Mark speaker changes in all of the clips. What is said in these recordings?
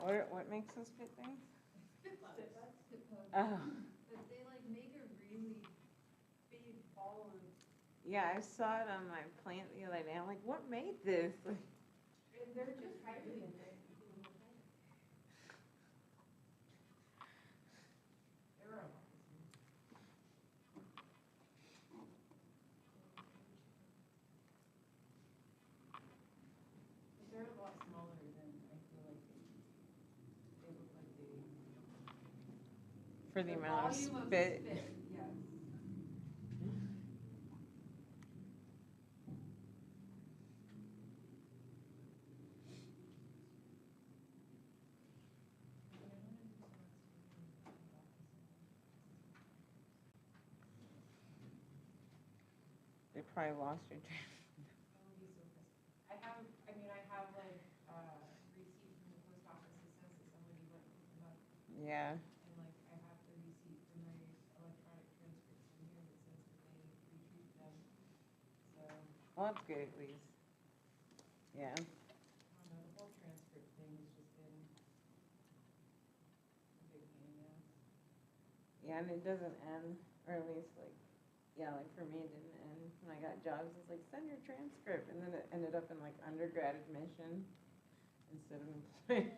Speaker 1: What makes us fit things?
Speaker 2: Sit buds.
Speaker 1: Oh,
Speaker 2: But they like make a really big ball of,
Speaker 1: yeah, I saw it on my plant the other day. I'm like, what made this? Like,
Speaker 2: and they're just really big. They're a lot. But they're a lot smaller than I feel like they look like they.
Speaker 1: for the amount of
Speaker 2: volume of
Speaker 1: spit.
Speaker 2: yes.
Speaker 1: They probably lost your train.
Speaker 2: I would be so pissed. I have like, receipt from the post office that says that somebody went and picked them up.
Speaker 1: Yeah.
Speaker 2: And like, I have the receipt for my electronic transcripts in here that says that they retrieved them. So,
Speaker 1: Well, that's good at least. Yeah.
Speaker 2: I don't know, the whole transcript thing has just been a big pain in the ass.
Speaker 1: Yeah, and it doesn't end, or at least like, yeah, like for me it didn't end. When I got jobs, it's like, send your transcript. And then it ended up in like undergrad admission instead of employment.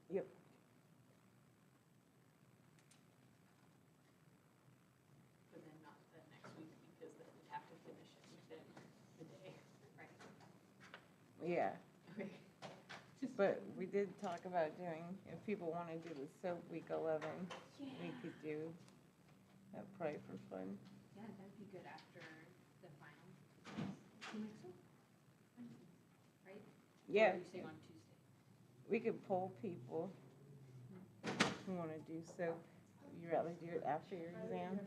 Speaker 1: Yep.
Speaker 3: But then not the next week because then we'd have to finish it within the day, right?
Speaker 1: Yeah.
Speaker 3: Okay.
Speaker 1: But we did talk about doing, if people want to do the soap week 11, we could do that probably for fun.
Speaker 3: Yeah, that'd be good after the final. 2 weeks ago? Right?
Speaker 1: Yeah,
Speaker 3: Or are you saying on Tuesday?
Speaker 1: we could poll people who want to do soap. You rather do it after your exam?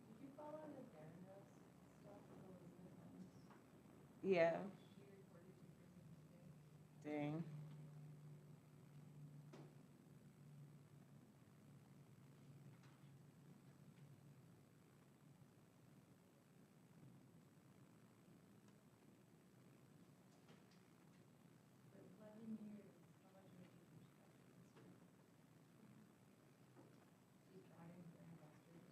Speaker 2: Did you follow the Darren's stuff with Elizabeth Holmes?
Speaker 1: Yeah,
Speaker 2: She reported to prison today.
Speaker 1: dang.
Speaker 2: For 11 years, how much of a teacher's cut this year? She's trying for investors.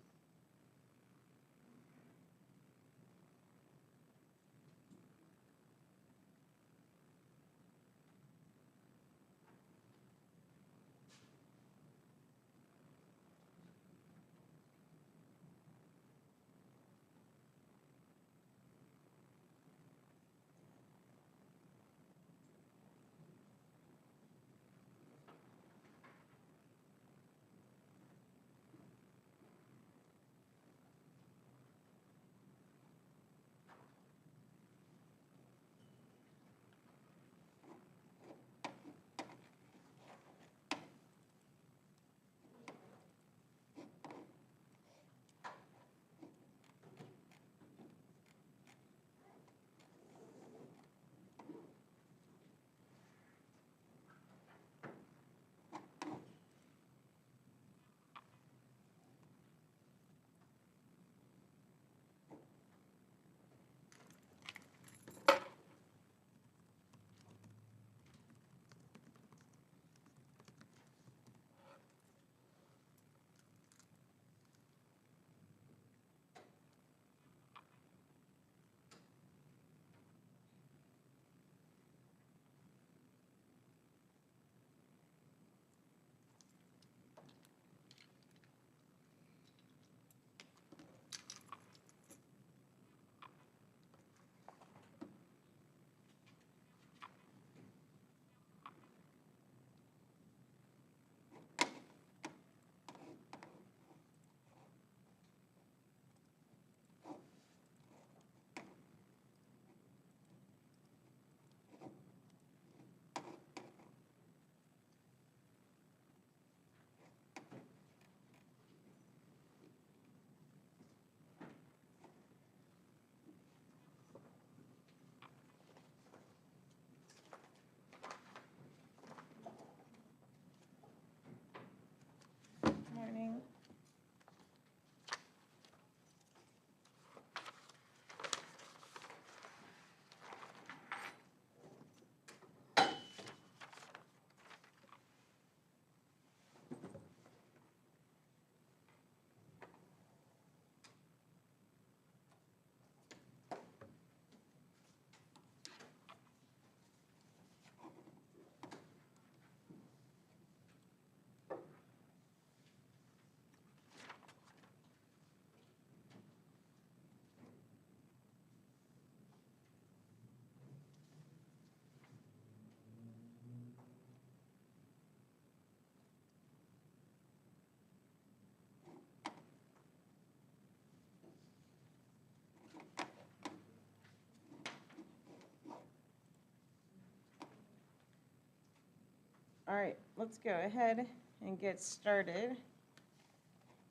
Speaker 1: All right, let's go ahead and get started.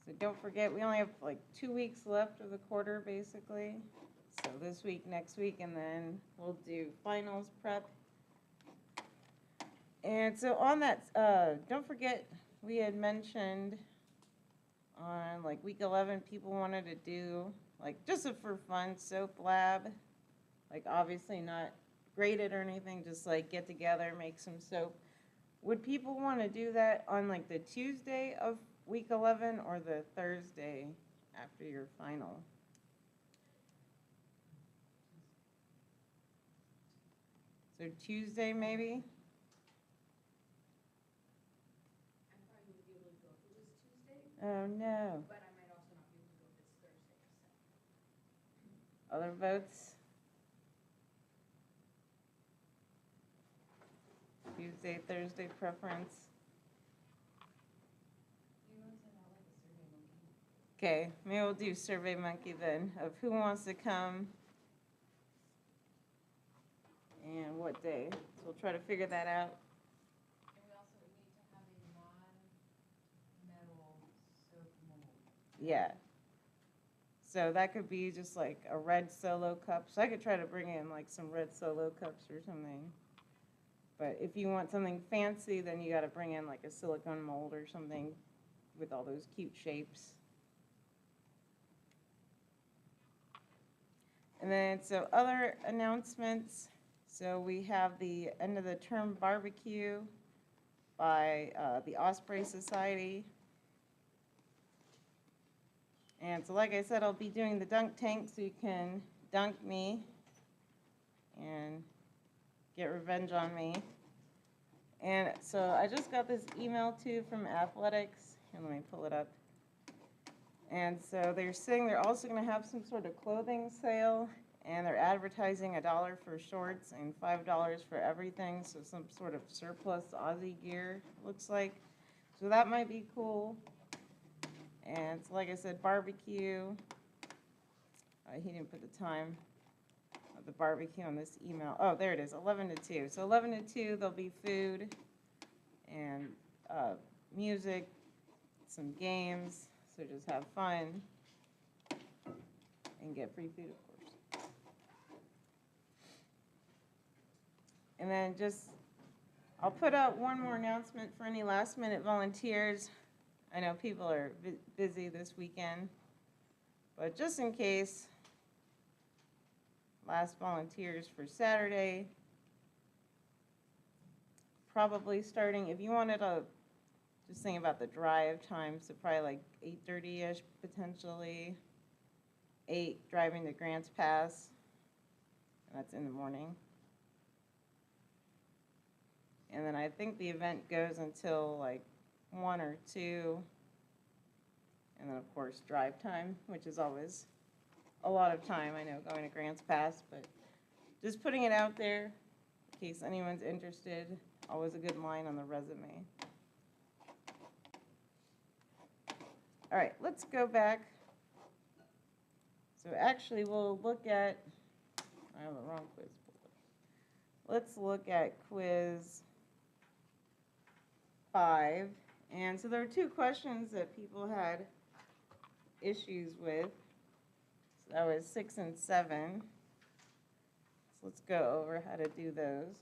Speaker 1: So don't forget, we only have like 2 weeks left of the quarter, basically. So this week, next week, and then we'll do finals prep. And so on that, don't forget, we had mentioned on like week 11, people wanted to do like just a for fun soap lab. Like obviously not graded or anything, just like get together, make some soap. Would people want to do that on like the Tuesday of week 11 or the Thursday after your final? So Tuesday maybe?
Speaker 3: I probably would be able to go if it was Tuesday,
Speaker 1: Oh no.
Speaker 3: but I might also not be able to go if it's Thursday, so.
Speaker 1: Other votes? Tuesday, Thursday preference?
Speaker 2: You want to send out like a survey monkey?
Speaker 1: Okay, maybe we'll do Survey Monkey then, of who wants to come and what day. So we'll try to figure that out.
Speaker 2: And we also need to have a non-metal soap mold.
Speaker 1: Yeah. So that could be just like a red Solo cup. So I could try to bring in like some red Solo cups or something. But if you want something fancy, then you got to bring in like a silicone mold or something with all those cute shapes. And then, so other announcements. So we have the end of the term barbecue by the Osprey Society. And so like I said, I'll be doing the dunk tank so you can dunk me and get revenge on me. And so I just got this email too from athletics, and let me pull it up. And so they're saying they're also going to have some sort of clothing sale, and they're advertising $1 for shorts and $5 for everything, so some sort of surplus Aussie gear, looks like. So that might be cool. And so like I said, barbecue. He didn't put the time of the barbecue on this email. Oh, there it is, 11 to 2. So 11 to 2, there'll be food and music, some games. So just have fun and get free food, of course. And then I'll put out one more announcement for any last minute volunteers. I know people are busy this weekend, but just in case, last volunteers for Saturday, probably starting, if you wanted to, just think about the drive time, so probably like 8:30-ish potentially, 8 driving to Grants Pass, and that's in the morning. And then I think the event goes until like 1 or 2, and then of course drive time, which is always a lot of time, I know, going to Grants Pass, but just putting it out there in case anyone's interested. Always a good line on the resume. All right, let's go back. So actually we'll look at, I have the wrong quiz. Let's look at quiz 5. And so there were 2 questions that people had issues with. So that was 6 and 7. So let's go over how to do those.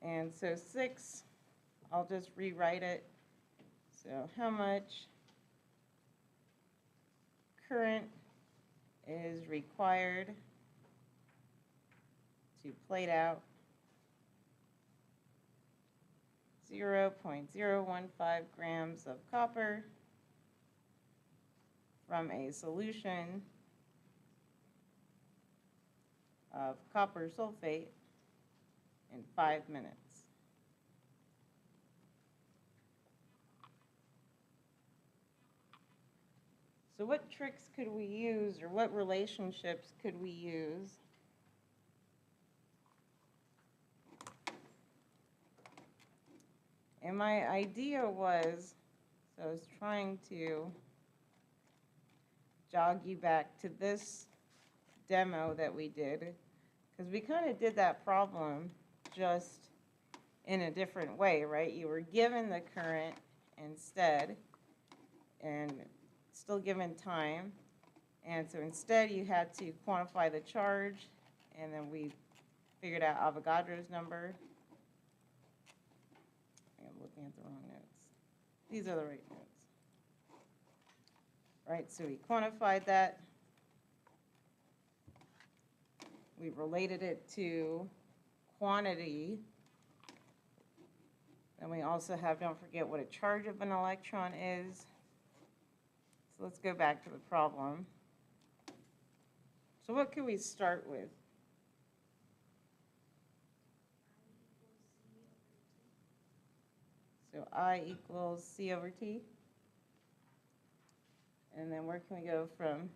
Speaker 1: And so 6, I'll just rewrite it. So how much current is required to plate out 0.015 grams of copper from a solution of copper sulfate in 5 minutes. So what tricks could we use, or what relationships could we use and my idea was, so I was trying to jog you back to this demo that we did, because we kind of did that problem just in a different way, right? You were given the current instead and still given time. And so instead you had to quantify the charge, and then we figured out Avogadro's number. I'm looking at the wrong notes. These are the right notes. Right, so we quantified that. We related it to quantity. And we also have, don't forget what a charge of an electron is. So let's go back to the problem. So what can we start with? So I equals C over T. And then where can we go from?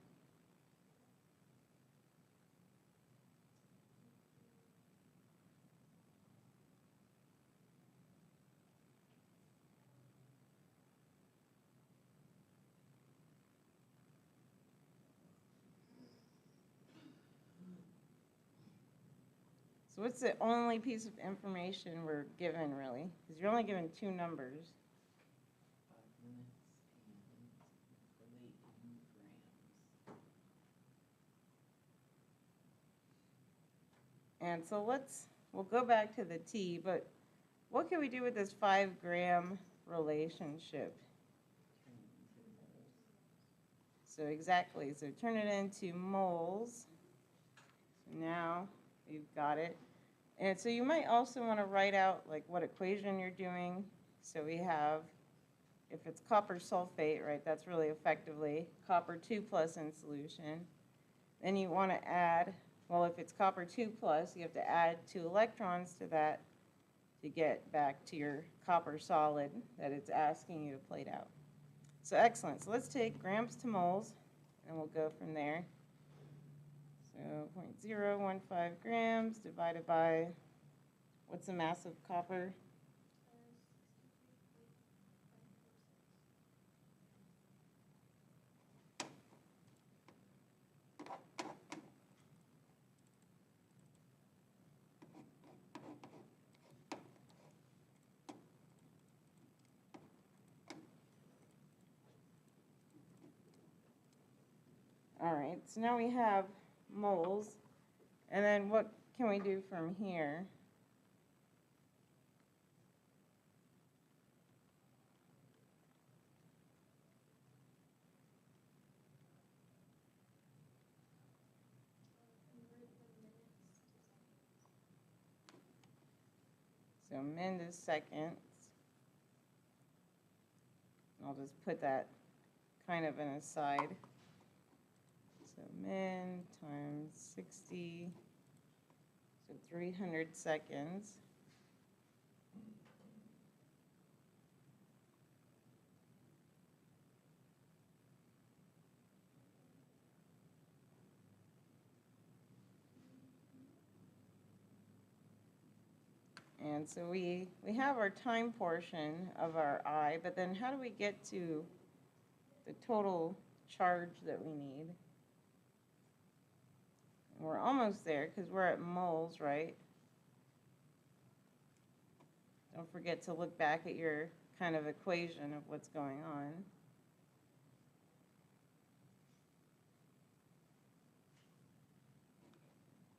Speaker 1: So what's the only piece of information we're given, really? Because you're only given two numbers.
Speaker 4: 5 minutes and relate in grams.
Speaker 1: And so we'll go back to the T, but what can we do with this 5-gram relationship?
Speaker 4: Turn it into moles.
Speaker 1: So exactly, so turn it into moles. So now you've got it. And so you might also want to write out like what equation you're doing. So we have, if it's copper sulfate, right, that's really effectively copper 2 plus in solution. Then you want to add, well, if it's copper 2 plus, you have to add 2 electrons to that to get back to your copper solid that it's asking you to plate out. So excellent. So let's take grams to moles, and we'll go from there. So 0.015 grams divided by, what's the mass of copper? All right, so now we have moles, and then what can we do from here? So min to seconds. I'll just put that kind of an aside. So min times 60, so 300 seconds. And so we have our time portion of our I, but then how do we get to the total charge that we need? And we're almost there because we're at moles, right? Don't forget to look back at your kind of equation of what's going on.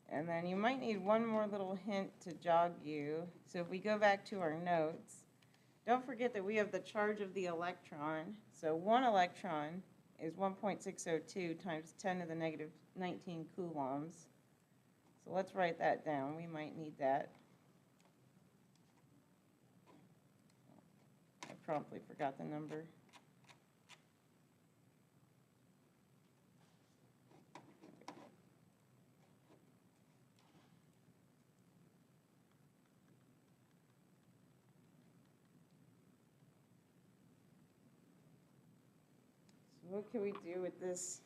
Speaker 1: And then you might need one more little hint to jog you. So if we go back to our notes, don't forget that we have the charge of the electron. So 1 electron is 1.602 times 10 to the negative 19 coulombs. So let's write that down. We might need that. I promptly forgot the number. So what can we do with this?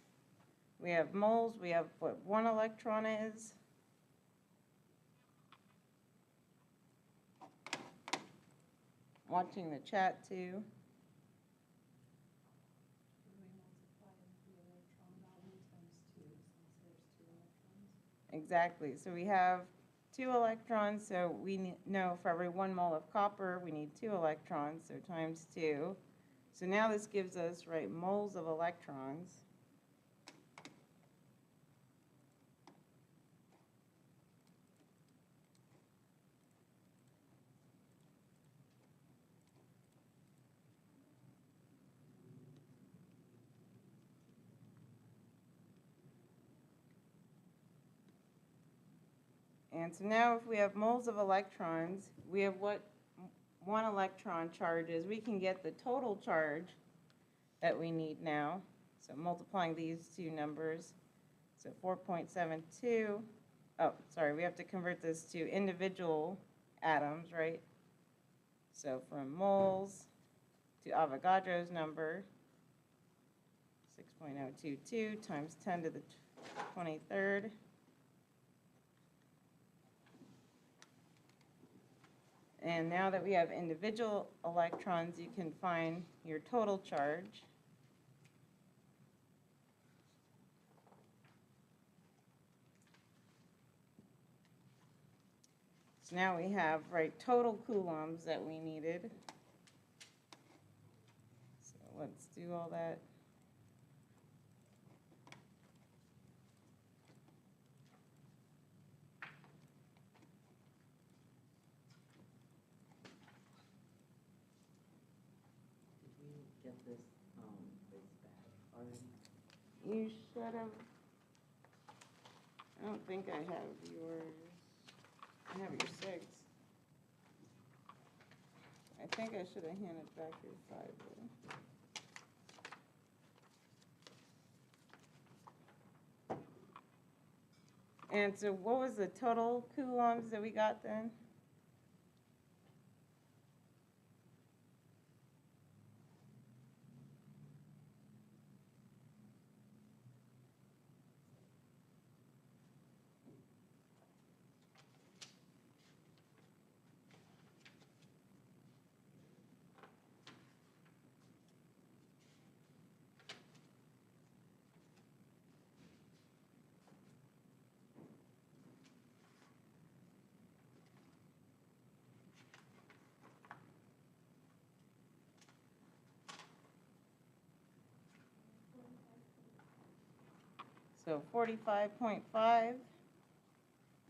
Speaker 1: We have moles. We have what 1 electron is. Watching the chat too.
Speaker 2: Do we multiply the electron value times 2 since there's 2 electrons?
Speaker 1: Exactly. So we have 2 electrons, so we know for every 1 mole of copper, we need 2 electrons, so times 2. So now this gives us, right, moles of electrons. And so now if we have moles of electrons, we have what 1 electron charge is. We can get the total charge that we need now. So multiplying these two numbers, so 4.72. Oh, sorry, we have to convert this to individual atoms, right? So from moles to Avogadro's number, 6.022 times 10 to the 23rd. And now that we have individual electrons, you can find your total charge. So now we have, right, total coulombs that we needed. So let's do all that.
Speaker 4: Did we get this back already?
Speaker 1: You should have, I don't think I have yours. I have your 6. I think I should have handed back your 5 though. And so what was the total coulombs that we got then? So 45.5.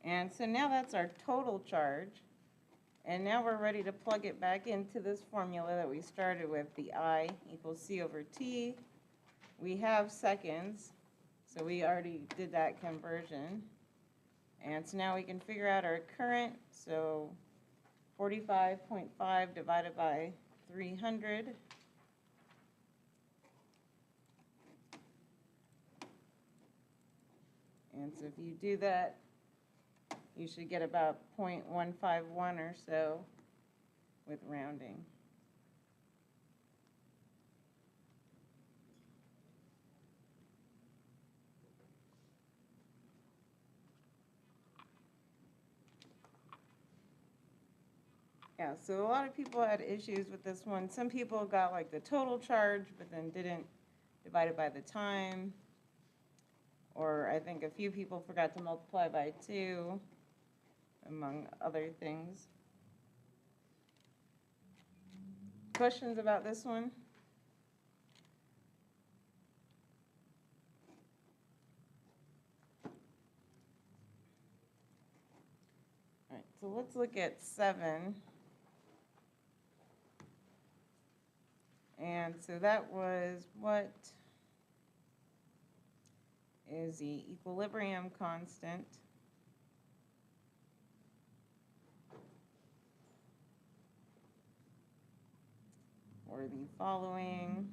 Speaker 1: And so now that's our total charge. And now we're ready to plug it back into this formula that we started with, the I equals C over T. We have seconds, so we already did that conversion. And so now we can figure out our current, so 45.5 divided by 300. And so if you do that, you should get about 0.151 or so with rounding. Yeah, so a lot of people had issues with this one. Some people got like the total charge, but then didn't divide it by the time. Or I think a few people forgot to multiply by 2, among other things. Questions about this one? All right, so let's look at 7. And so that was what is the equilibrium constant. For the following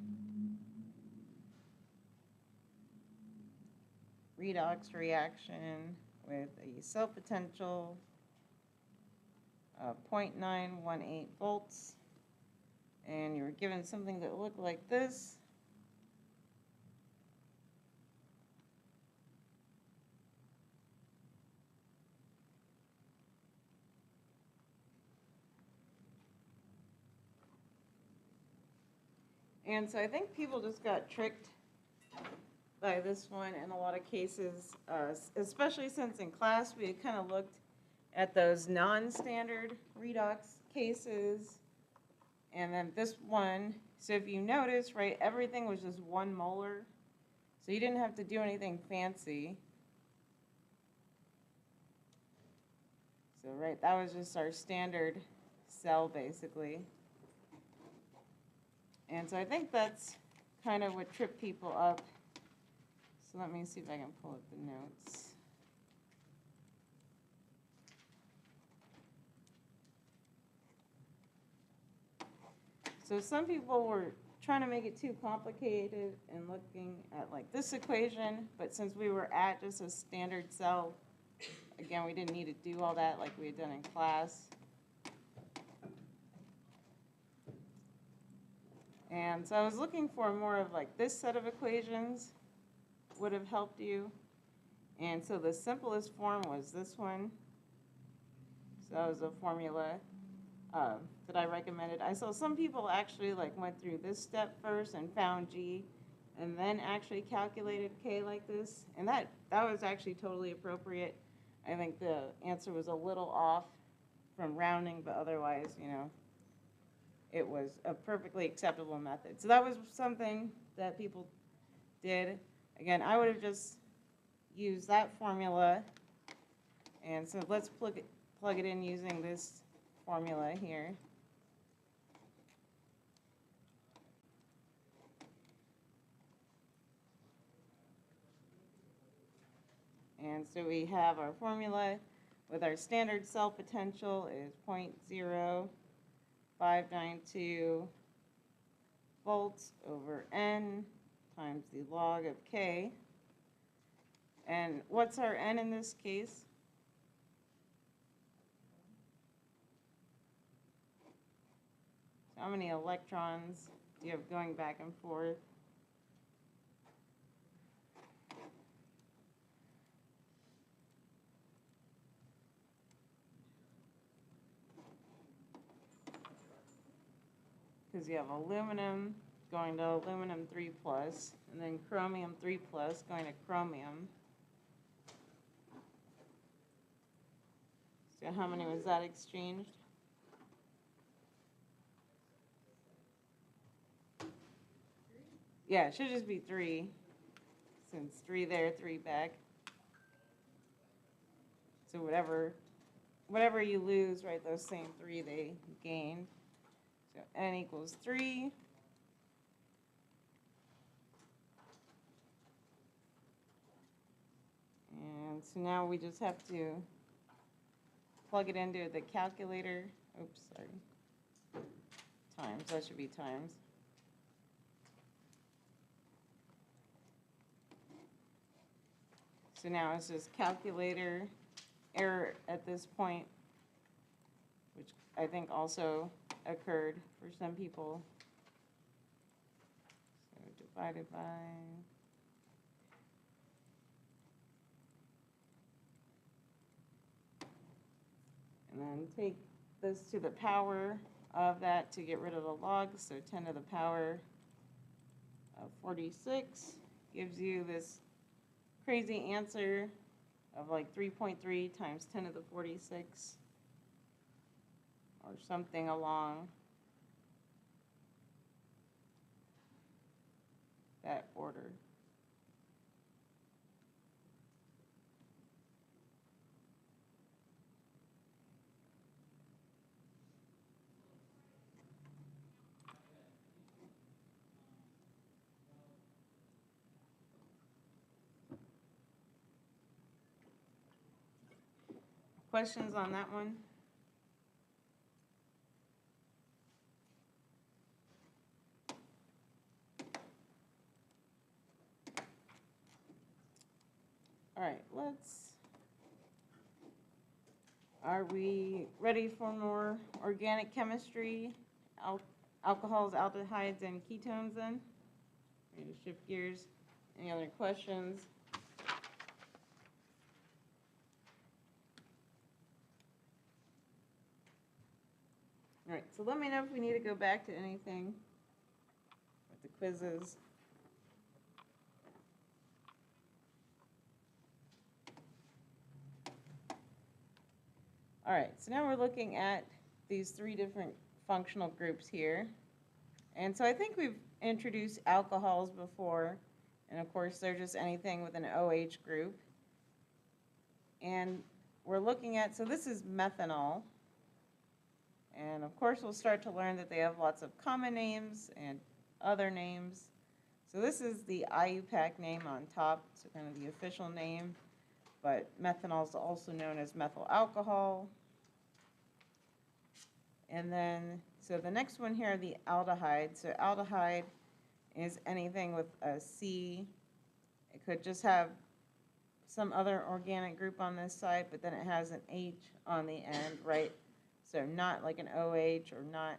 Speaker 1: redox reaction with a cell potential of 0.918 volts. And you were given something that looked like this. And so I think people just got tricked by this one in a lot of cases, especially since in class we had kind of looked at those non-standard redox cases. And then this one, so if you notice, right, everything was just 1 molar. So you didn't have to do anything fancy. So, right, that was just our standard cell, basically. And so I think that's kind of what tripped people up. So let me see if I can pull up the notes. So some people were trying to make it too complicated and looking at like this equation, but since we were at just a standard cell, again, we didn't need to do all that like we had done in class. And so I was looking for more of like this set of equations would have helped you. And so the simplest form was this one. So that was a formula that I recommended. I saw some people actually like went through this step first and found G and then actually calculated K like this. And that was actually totally appropriate. I think the answer was a little off from rounding, but otherwise, you know, it was a perfectly acceptable method. So that was something that people did. Again, I would have just used that formula. And so let's plug it in using this formula here. And so we have our formula with our standard cell potential is 0.0592 volts over N times the log of K. And what's our N in this case? So how many electrons do you have going back and forth? Because you have aluminum going to aluminum 3+, and then chromium 3+ going to chromium. So how many was that exchanged? Yeah, it should just be 3, since 3 there, 3 back. So whatever you lose, right, those same 3 they gained. So N equals 3. And so now we just have to plug it into the calculator. Oops, sorry. Times, that should be times. So now it's just calculator error at this point, which I think also occurred for some people. So divided by, and then take this to the power of that to get rid of the log, so 10 to the power of 46 gives you this crazy answer of like 3.3 times 10 to the 46 or something along that order. Questions on that one? All right, are we ready for more organic chemistry, alcohols, aldehydes, and ketones then? Ready to shift gears? Any other questions? All right, so let me know if we need to go back to anything with the quizzes. All right, so now we're looking at these three different functional groups here. And so I think we've introduced alcohols before, and of course they're just anything with an OH group. And we're looking at, so this is methanol. And of course we'll start to learn that they have lots of common names and other names. So this is the IUPAC name on top, so kind of the official name. But methanol is also known as methyl alcohol. And then, so the next one here are the aldehydes. So aldehyde is anything with a C. It could just have some other organic group on this side, but then it has an H on the end, right? So not like an OH or not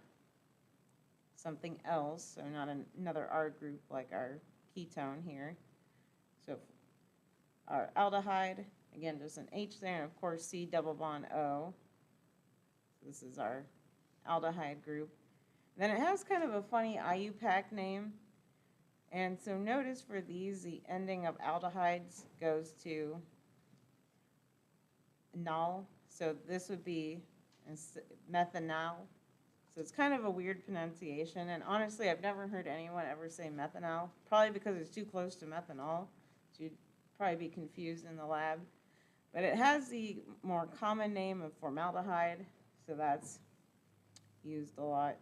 Speaker 1: something else, so not another R group like our ketone here. So our aldehyde, again, just an H there, and of course C double bond O. This is our aldehyde group. Then it has kind of a funny IUPAC name. And so notice for these, the ending of aldehydes goes to nol. So this would be methanol. So it's kind of a weird pronunciation. And honestly, I've never heard anyone ever say methanol, probably because it's too close to methanol. So you'd probably be confused in the lab. But it has the more common name of formaldehyde. So that's used a lot.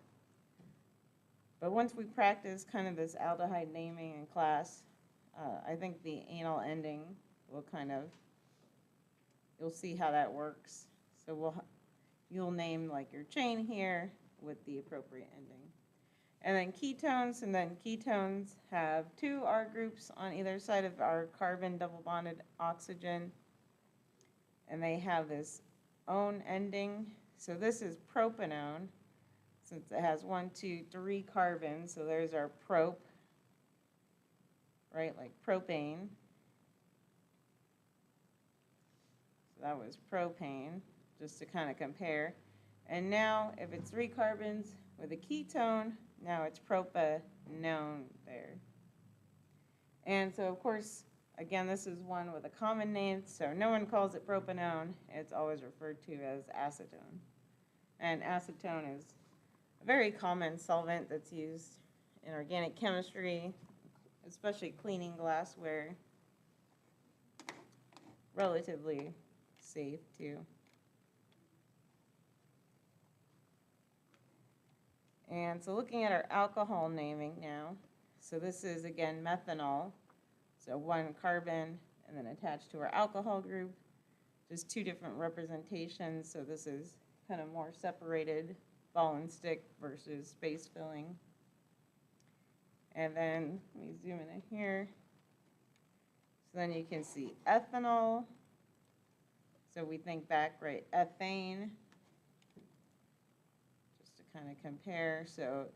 Speaker 1: But once we practice kind of this aldehyde naming in class, I think the anal ending will kind of, you'll see how that works. So you'll name like your chain here with the appropriate ending. And then ketones have two R groups on either side of our carbon double bonded oxygen. And they have this -one ending. So this is propanone. Since it has 1, 2, 3 carbons, so there's our prop, right, like propane. So that was propane, just to kind of compare. And now, if it's 3 carbons with a ketone, now it's propanone there. And so, of course, again, this is one with a common name, so no one calls it propanone. It's always referred to as acetone. And acetone is a very common solvent that's used in organic chemistry, especially cleaning glassware. Relatively safe too. And so looking at our alcohol naming now, so this is again methanol, so 1 carbon and then attached to our alcohol group, just 2 different representations, so this is kind of more separated ball and stick versus space filling. And then let me zoom in here. So then you can see ethanol. So we think back, right, ethane, just to kind of compare. So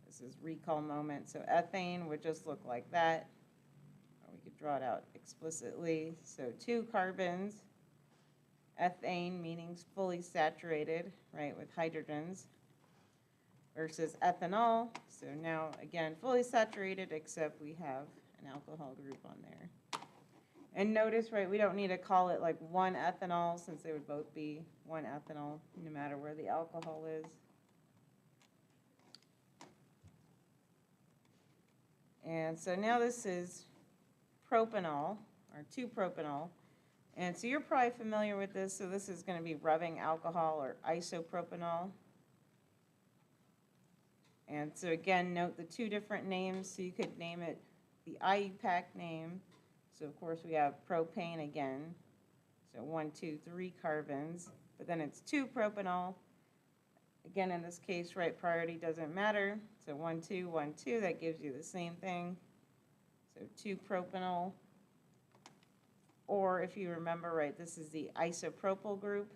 Speaker 1: this is recall moment. So ethane would just look like that. Or we could draw it out explicitly. So 2 carbons. Ethane meaning fully saturated, right, with hydrogens, versus ethanol. So now, again, fully saturated, except we have an alcohol group on there. And notice, right, we don't need to call it like 1 ethanol, since they would both be 1 ethanol, no matter where the alcohol is. And so now this is propanol, or 2-propanol. And so you're probably familiar with this, so this is going to be rubbing alcohol or isopropanol. And so again, note the 2 different names, so you could name it the IUPAC name. So of course we have propane again, so 1, 2, 3 carbons, but then it's 2-propanol. Again, in this case, right, priority doesn't matter, so 1, 2, 1, 2, that gives you the same thing. So 2-propanol. Or if you remember, right, this is the isopropyl group.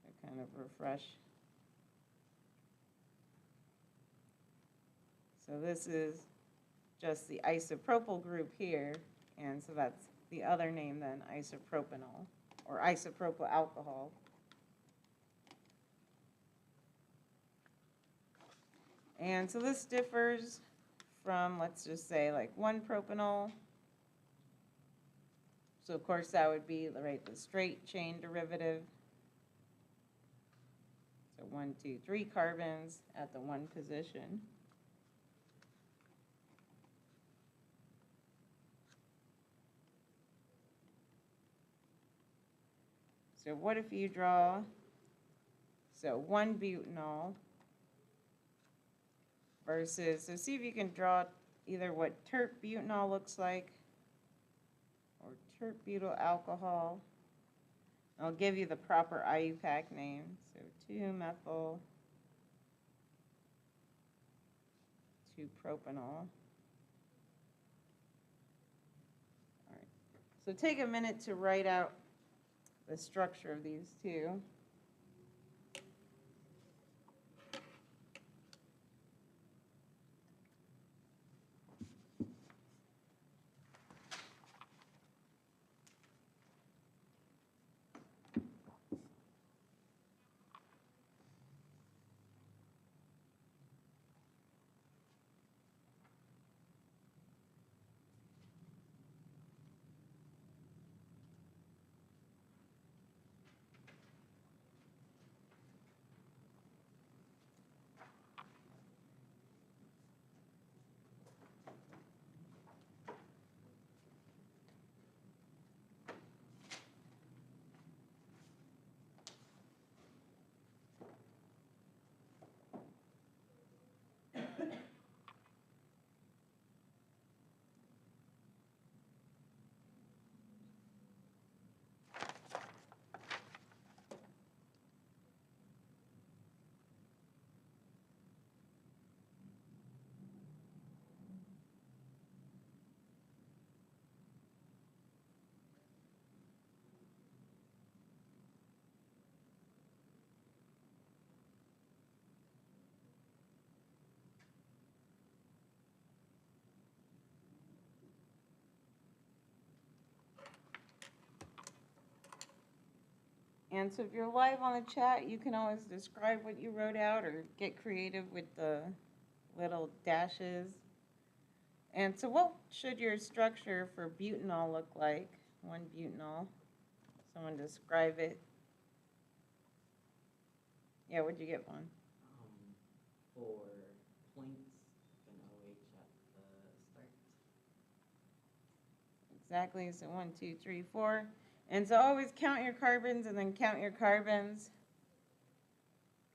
Speaker 1: I kind of refresh. So this is just the isopropyl group here, and so that's the other name then, isopropanol, or isopropyl alcohol. And so this differs from, let's just say, like 1-propanol. So of course that would be, right, the straight chain derivative. So 1, 2, 3 carbons at the one position. So what if you draw, so 1 butanol versus, so see if you can draw either what tert butanol looks like or tert butyl alcohol. I'll give you the proper IUPAC name. So 2-methyl 2-propanol. All right. So take a minute to write out the structure of these two. And so if you're live on the chat, you can always describe what you wrote out or get creative with the little dashes. And so what should your structure for butanol look like? 1-butanol. Someone describe it. Yeah, what'd you get, one?
Speaker 4: For points, an OH at the start.
Speaker 1: Exactly, so 1, 2, 3, 4. And so always count your carbons and then count your carbons.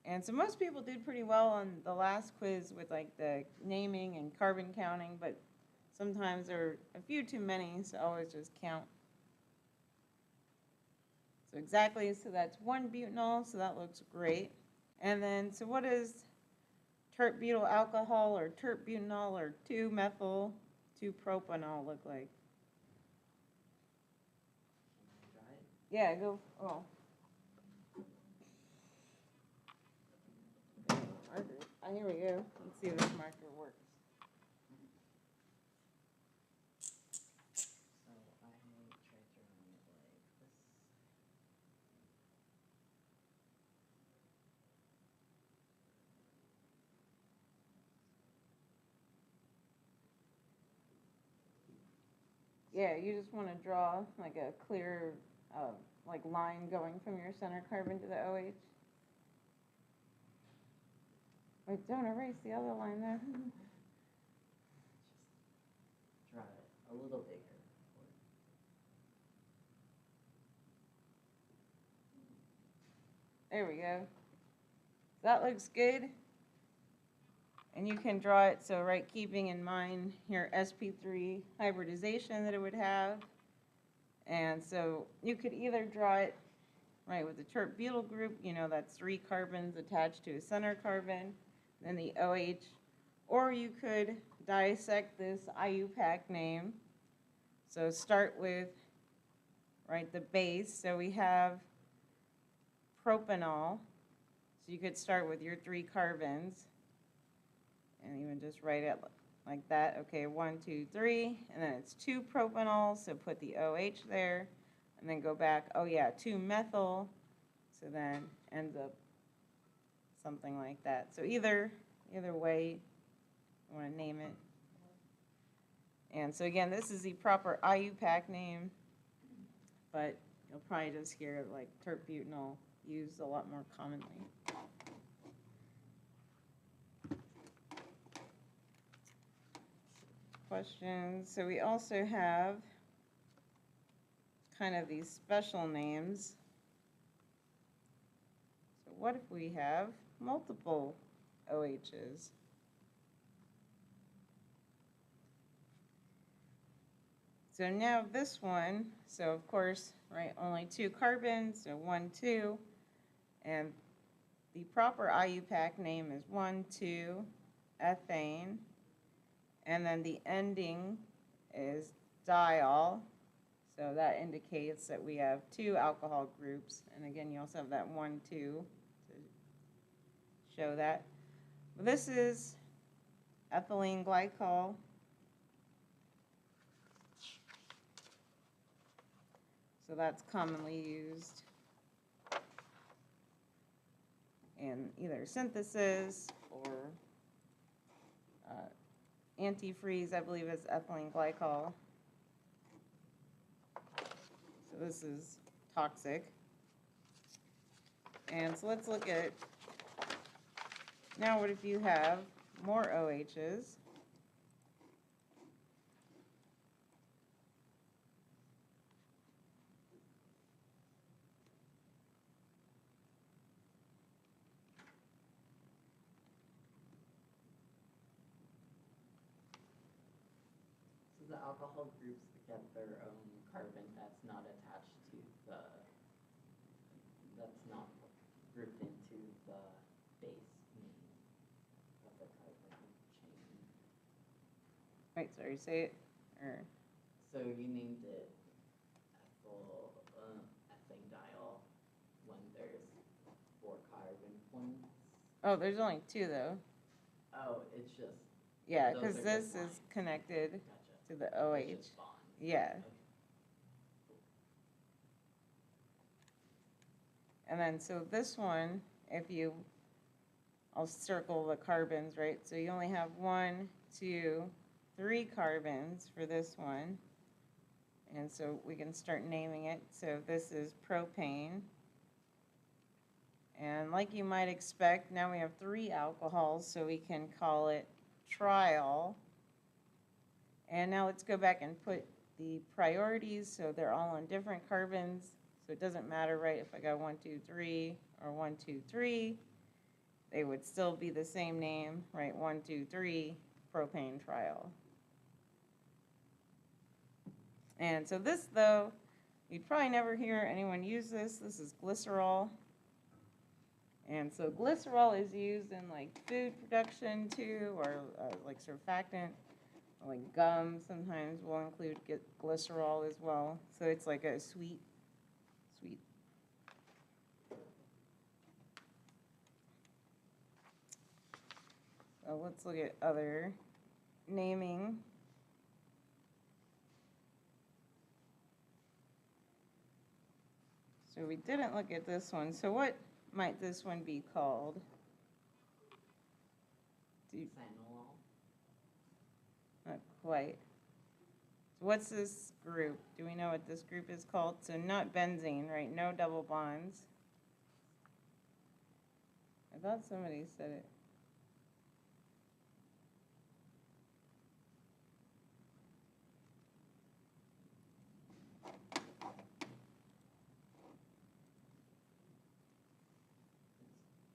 Speaker 1: And so most people did pretty well on the last quiz with like the naming and carbon counting, but sometimes there are a few too many, so always just count. So exactly, so that's 1-butanol, so that looks great. And then, so what is tert butyl alcohol or tert butanol or 2-methyl 2-propanol look like?
Speaker 4: Try it.
Speaker 1: Yeah, go, oh. Here we go. Let's see if this marker works.
Speaker 4: So I try drawing it like this.
Speaker 1: Yeah, you just want to draw like a clear like line going from your center carbon to the OH. Wait, don't erase the other line there.
Speaker 4: Just draw it a little bigger.
Speaker 1: There we go. That looks good. And you can draw it, so right, keeping in mind your sp3 hybridization that it would have. And so you could either draw it, right, with the tert butyl group, you know, that's 3 carbons attached to a center carbon, then the OH, or you could dissect this IUPAC name. So start with, right, the base. So we have propanol. So you could start with your 3 carbons and even just write it like that. Okay, 1, 2, 3, and then it's 2-propanol, so put the OH there, and then go back, oh yeah, 2-methyl, so then ends up something like that. So either way you want to name it. And so again, this is the proper IUPAC name. but you'll probably just hear like terpbutanol used a lot more commonly. Questions. So we also have kind of these special names. So what if we have multiple OHs? So now this one, so of course, right, only 2 carbons, so 1, 2, and the proper IUPAC name is 1,2-ethane, and then the ending is diol, so that indicates that we have 2 alcohol groups, and again, you also have that 1, 2 to show that. This is ethylene glycol. So that's commonly used in either synthesis or antifreeze, I believe is ethylene glycol. So this is toxic. And so let's look at, now what if you have more OHs?
Speaker 4: The alcohol groups get their own carbon that's not attached to the, that's not grouped into the base name of the carbon chain.
Speaker 1: Wait, sorry, say it, or,
Speaker 4: So you named it ethane diol when there's 4 carbon points.
Speaker 1: oh, there's only 2 though.
Speaker 4: Oh, it's just.
Speaker 1: Yeah,
Speaker 4: those
Speaker 1: because
Speaker 4: are
Speaker 1: this
Speaker 4: just
Speaker 1: is
Speaker 4: lines.
Speaker 1: connected
Speaker 4: Gotcha.
Speaker 1: to the
Speaker 4: It's
Speaker 1: OH.
Speaker 4: just bonds.
Speaker 1: Yeah.
Speaker 4: Okay.
Speaker 1: And then, so this one, if you, I'll circle the carbons, right? So you only have 1, 2, 3 carbons for this one. And so we can start naming it. So this is propane. And like you might expect, now we have 3 alcohols, so we can call it triol. And now let's go back and put the priorities, so they're all on different carbons. So it doesn't matter, right, if I got 1, 2, 3 or 1, 2, 3, they would still be the same name, right? 1, 2, 3, propane triol. And so this, though, you'd probably never hear anyone use this. This is glycerol. And so glycerol is used in like food production too, or like surfactant, like gum sometimes will include glycerol as well. So it's like a sweet. So let's look at other naming. So we didn't look at this one. So what might this one be called?
Speaker 4: Phenol.
Speaker 1: Not quite. So what's this group? Do we know what this group is called? So not benzene, right? No double bonds. I thought somebody said it.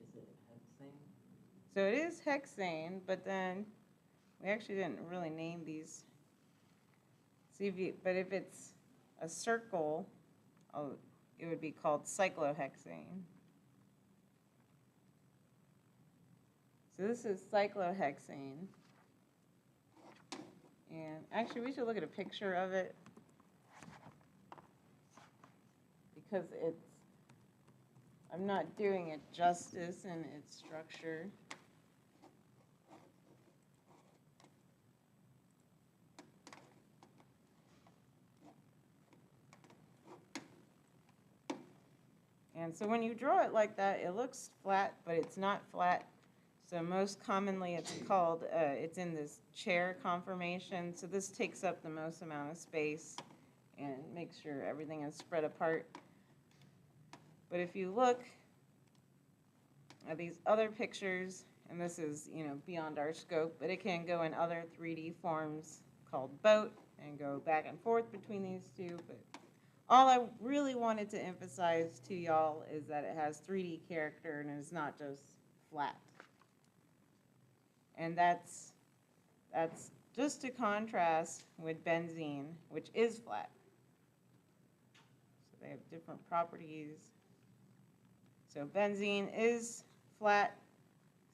Speaker 4: Is it hexane?
Speaker 1: So it is hexane, but then we actually didn't really name these. See if you, but if it's a circle, it would be called cyclohexane. So this is cyclohexane. And actually, we should look at a picture of it because it's, I'm not doing it justice in its structure. And so when you draw it like that, it looks flat, but it's not flat. So most commonly it's called, it's in this chair conformation. So this takes up the most amount of space. and make sure everything is spread apart. But if you look at these other pictures, and this is, beyond our scope, but it can go in other 3D forms called boat and go back and forth between these two. But all I really wanted to emphasize to y'all is that it has 3D character and is not just flat. And that's just to contrast with benzene, which is flat. So they have different properties. So benzene is flat.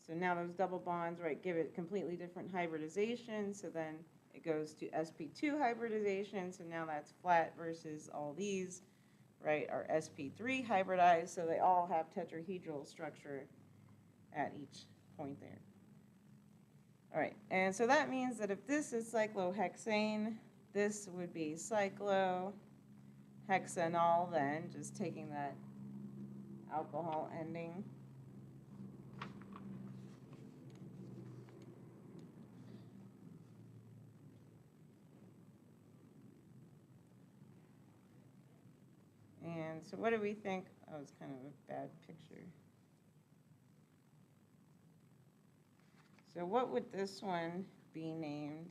Speaker 1: So now those double bonds, right, give it completely different hybridization. So then it goes to sp2 hybridization. So now that's flat versus all these, right, are sp3 hybridized. So they all have tetrahedral structure at each point there. All right, and so that means that if this is cyclohexane, this would be cyclohexanol then, just taking that alcohol ending. And so what do we think? Oh, it's kind of a bad picture. So what would this one be named?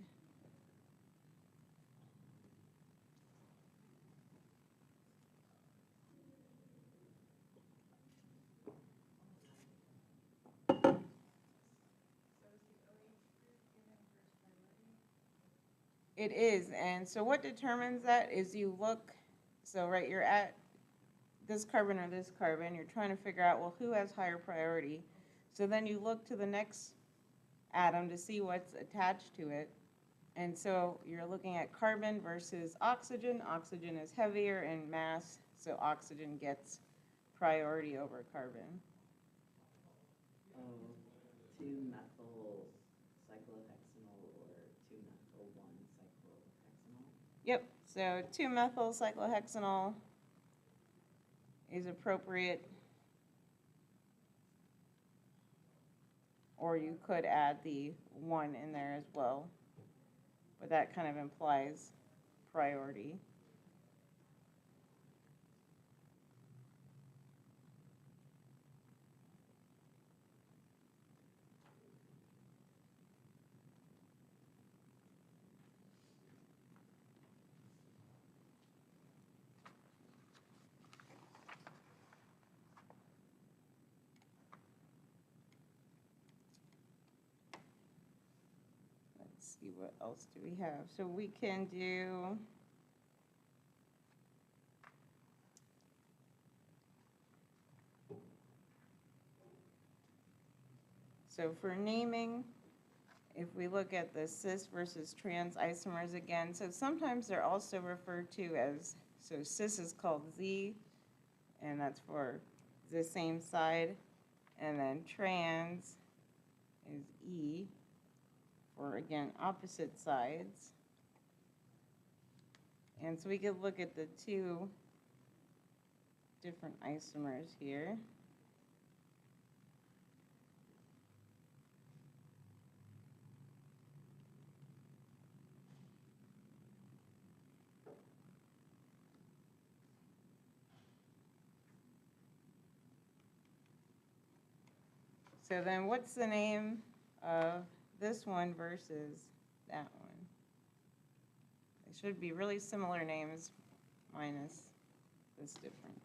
Speaker 1: It is, and so what determines that is you look, so right, you're at this carbon or this carbon, you're trying to figure out, well, who has higher priority? So then you look to the next atom to see what's attached to it. And so you're looking at carbon versus oxygen. Oxygen is heavier in mass, so oxygen gets priority over carbon.
Speaker 4: 2-methyl cyclohexanol or 2-methyl 1-cyclohexanol?
Speaker 1: Yep, so 2-methyl cyclohexanol is appropriate. Or you could add the 1 in there as well, but that kind of implies priority. Let's see, what else do we have? So we can do so for naming, if we look at the cis versus trans isomers again, so sometimes they're also referred to as, so cis is called Z, and that's for the same side, and then trans is E for, again, opposite sides. And so we could look at the two different isomers here. So then what's the name of this one versus that one? They should be really similar names minus this difference.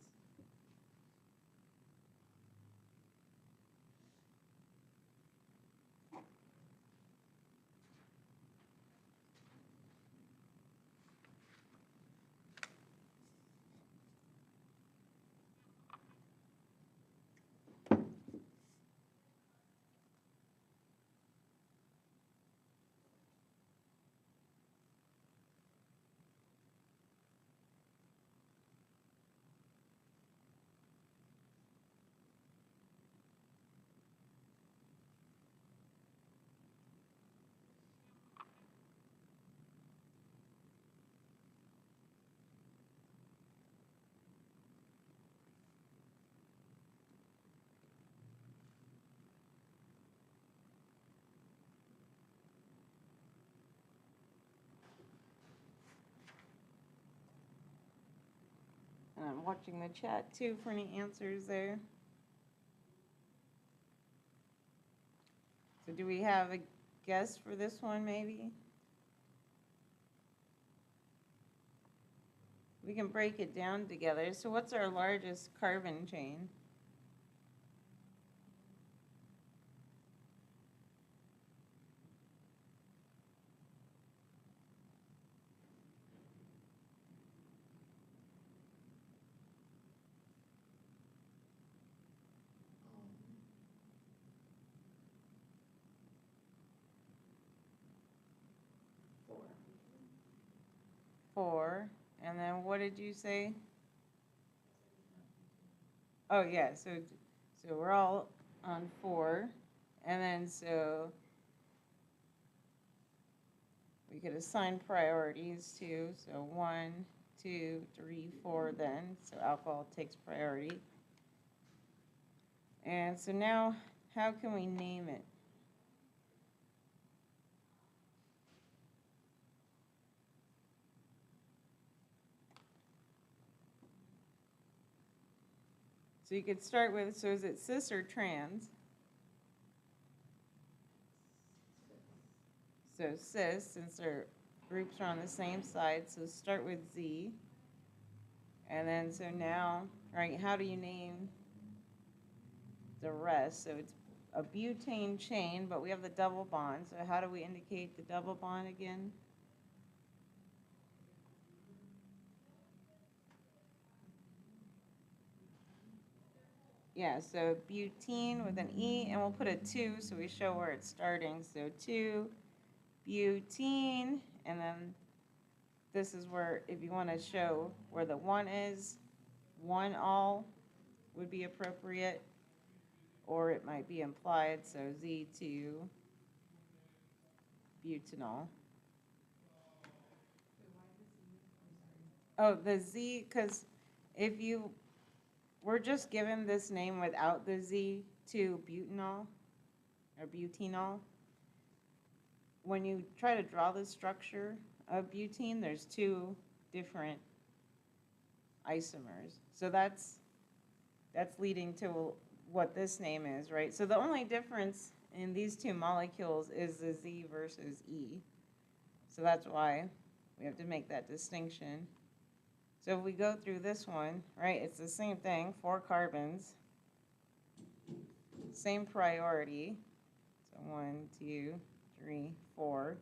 Speaker 1: watching the chat too for any answers there. So do we have a guess for this one maybe? We can break it down together. So what's our largest carbon chain?
Speaker 4: Four.
Speaker 1: 4. And then what did you say? Oh, yeah, so we're all on 4. And then so we could assign priorities too. So 1, 2, 3, 4 then. So alcohol takes priority. And so now, how can we name it? So you could start with, so is it cis or trans? So cis, since their groups are on the same side, so start with Z. And then so now, right, how do you name the rest? So it's a butane chain, but we have the double bond. So how do we indicate the double bond again? Yeah, so butene with an E, and we'll put a 2 so we show where it's starting. So 2, butene, and then this is where, if you want to show where the 1 is, 1 all would be appropriate, or it might be implied, so Z2, butanol. Oh, the Z, because if you were just given this name without the Z to butanol, or butenol, when you try to draw the structure of butene, there's 2 different isomers. So that's leading to what this name is, right? So the only difference in these 2 molecules is the Z versus E. So that's why we have to make that distinction. So if we go through this one, right, it's the same thing, 4 carbons, same priority. So 1, 2, 3, 4,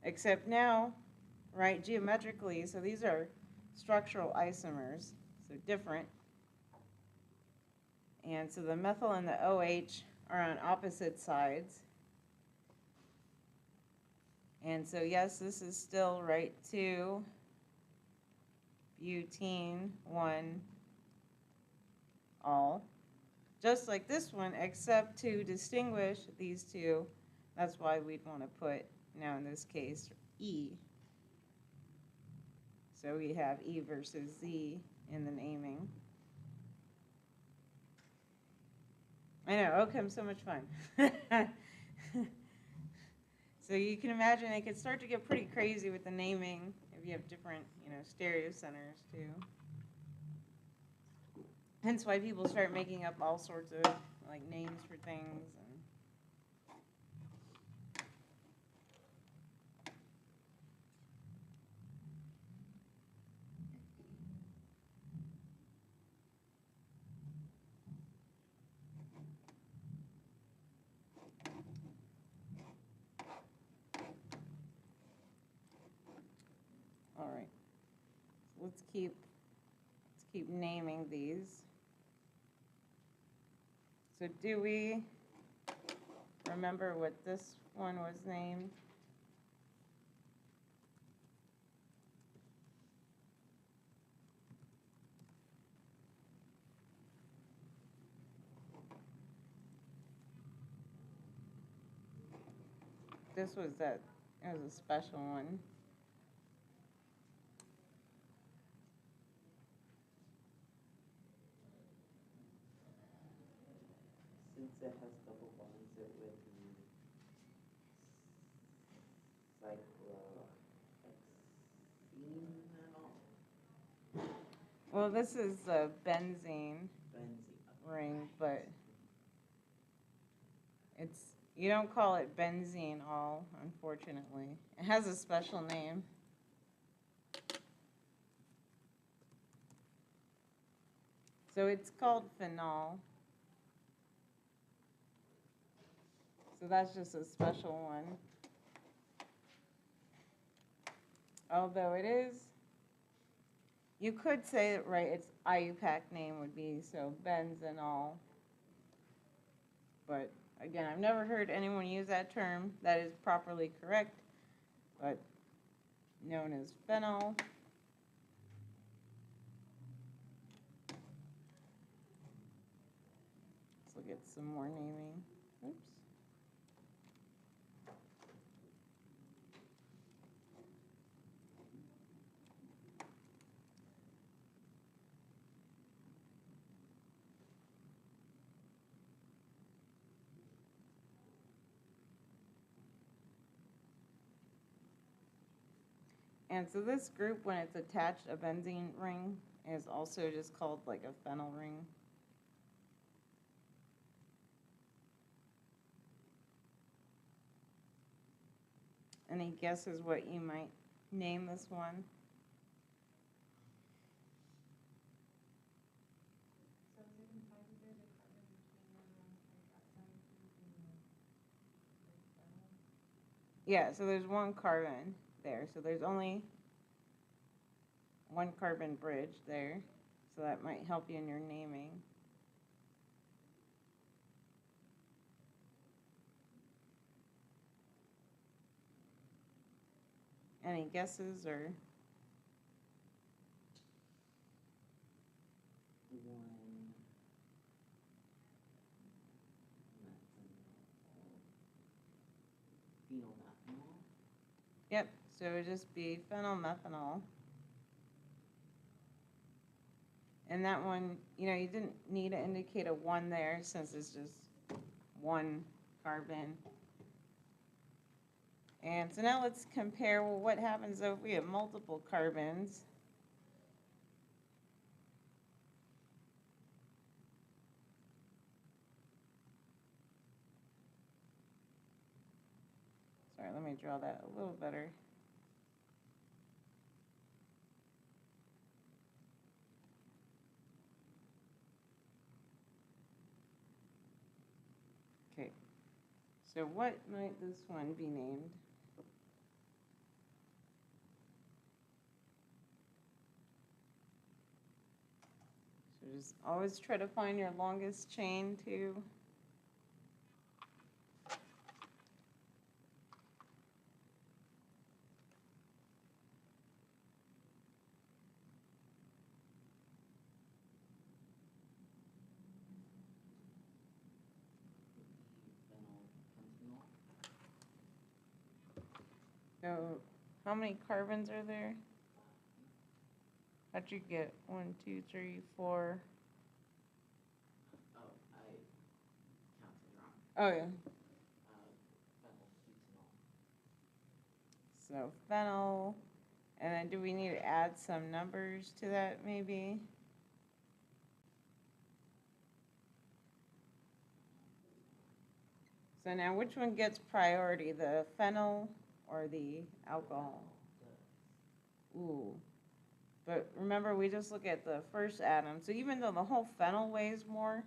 Speaker 1: except now, right, geometrically, so these are structural isomers, so different. And so the methyl and the OH are on opposite sides. And so yes, this is still right, 2 butene, 1 all. Just like this one, except to distinguish these 2, that's why we'd want to put, now in this case, E. So we have E versus Z in the naming. I know, OCHEM's so much fun. So you can imagine it could start to get pretty crazy with the naming if you have different, stereo centers too. Hence why people start making up all sorts of like names for things. All right, let's keep naming these. So do we remember what this one was named? This was it was a special one.
Speaker 4: Since it has double bonds, it would be cyclohexenol.
Speaker 1: Well, this is a benzene
Speaker 4: Benzene.
Speaker 1: ring, but it's, you don't call it benzene all, unfortunately. It has a special name. So it's called phenol. So that's just a special one. Although it is, you could say it right, its IUPAC name would be so benzenol. But again, I've never heard anyone use that term that is properly correct, but known as phenol. Let's look at some more naming. Oops. And so this group, when it's attached, a benzene ring, is also just called like a phenyl ring. Any guesses what you might name this one?
Speaker 2: So is it implied that there's a carbon between the hydroxide group and the phenol?
Speaker 1: Yeah, so there's one carbon there. So there's only one carbon bridge there. So that might help you in your naming. Any guesses or?
Speaker 4: Phenolmethanol.
Speaker 1: Yep, so it would just be phenylmethanol. And that one, you know, you didn't need to indicate a 1 there since it's just one carbon. And so now let's compare, well, what happens if we have multiple carbons? Sorry, let me draw that a little better. Okay, so what might this one be named? So just always try to find your longest chain too. So how many carbons are there? How'd you get 1, 2, 3, 4?
Speaker 4: Oh, I counted wrong.
Speaker 1: Oh yeah.
Speaker 4: Phenylbutanol.
Speaker 1: So phenyl, and then do we need to add some numbers to that maybe? So now which one gets priority, the phenyl or the alcohol? Ooh. But remember, we just look at the first atom. So even though the whole phenyl weighs more,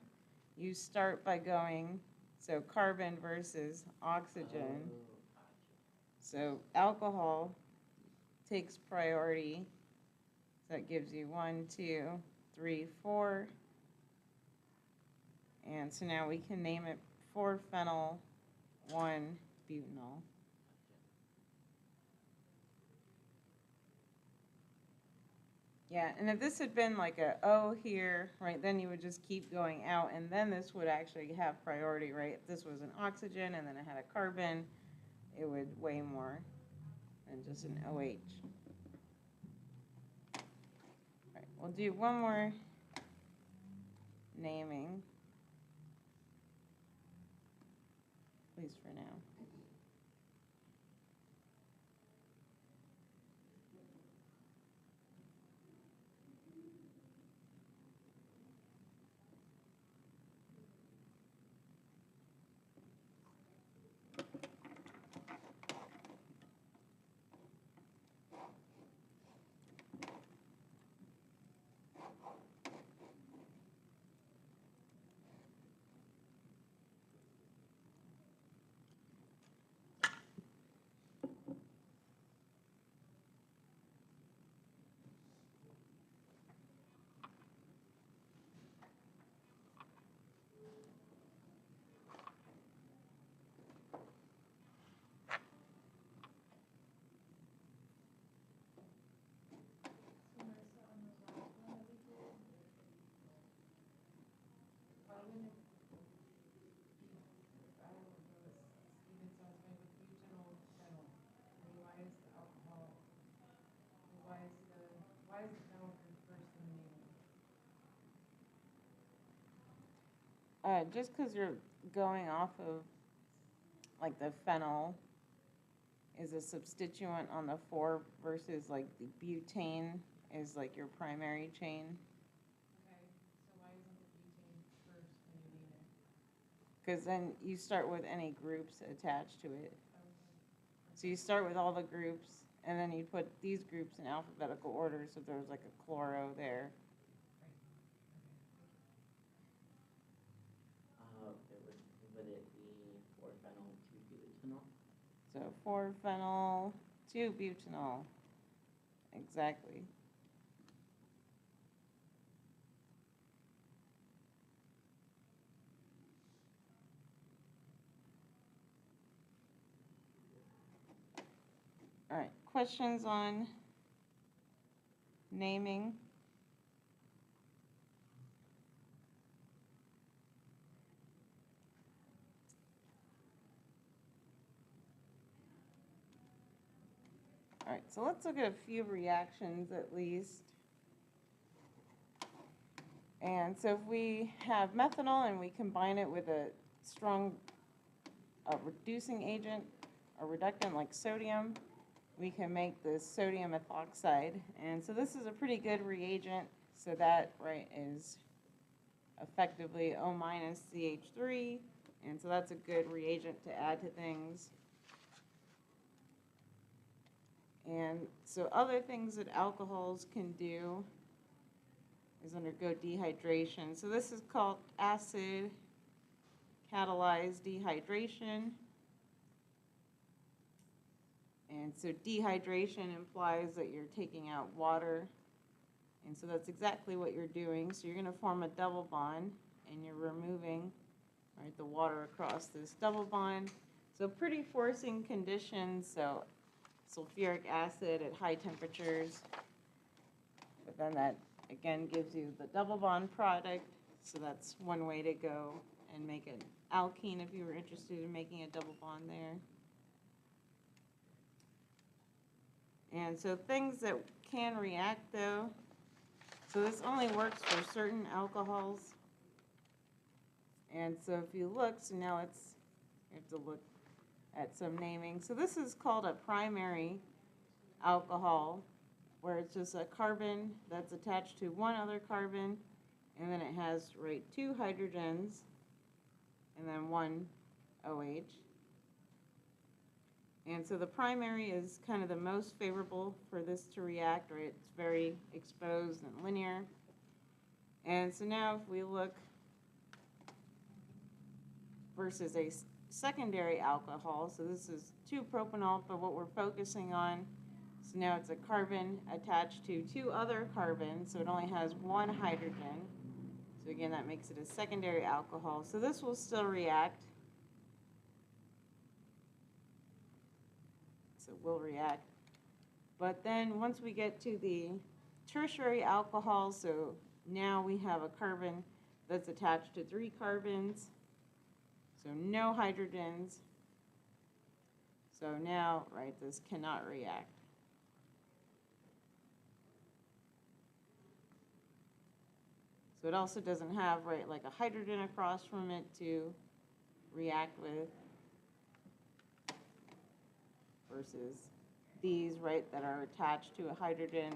Speaker 1: you start by going, so carbon versus oxygen.
Speaker 4: Oh,
Speaker 1: So alcohol takes priority. So that gives you 1, 2, 3, 4. And so now we can name it 4-phenyl 1-butanol. Yeah, and if this had been like a O here, right, then you would just keep going out, and then this would actually have priority, right? If this was an oxygen and then it had a carbon, it would weigh more than just an OH. All right, we'll do one more naming, at least for now. Just because you're going off of, like, the phenyl is a substituent on the 4 versus, like, the butane is, like, your primary chain.
Speaker 2: Okay, so why isn't the butane first when you name it?
Speaker 1: Because then you start with any groups attached to it.
Speaker 2: Okay.
Speaker 1: So you start with all the groups, and then you put these groups in alphabetical order, so there was like a chloro there.
Speaker 4: Would it be 4-phenyl 2-butanol?
Speaker 1: So 4-phenyl 2-butanol. Exactly. All right, questions on naming? All right, so let's look at a few reactions at least. And so if we have methanol and we combine it with a strong reducing agent, a reductant like sodium, we can make the sodium ethoxide. And so this is a pretty good reagent. So that, right, is effectively O minus CH3. And so that's a good reagent to add to things. And so other things that alcohols can do is undergo dehydration. So this is called acid catalyzed dehydration. And so dehydration implies that you're taking out water. And so that's exactly what you're doing. So you're going to form a double bond, and you're removing, right, the water across this double bond. So pretty forcing conditions. So sulfuric acid at high temperatures. But then that, again, gives you the double bond product. So that's one way to go and make an alkene if you were interested in making a double bond there. And so things that can react, though, so this only works for certain alcohols. And so if you look, so now you have to look at some naming. So this is called a primary alcohol, where it's just a carbon that's attached to one other carbon, and then it has, right, 2 hydrogens, and then 1 OH. And so the primary is kind of the most favorable for this to react, right? It's very exposed and linear. And so now if we look versus a secondary alcohol, so this is 2-propanol, but what we're focusing on, so now it's a carbon attached to 2 other carbons, so it only has 1 hydrogen. So again, that makes it a secondary alcohol. So this will still react. So it will react. But then once we get to the tertiary alcohol, so now we have a carbon that's attached to 3 carbons, so no hydrogens. So now, right, this cannot react. So it also doesn't have, right, like a hydrogen across from it to react with, versus these, right, that are attached to a hydrogen.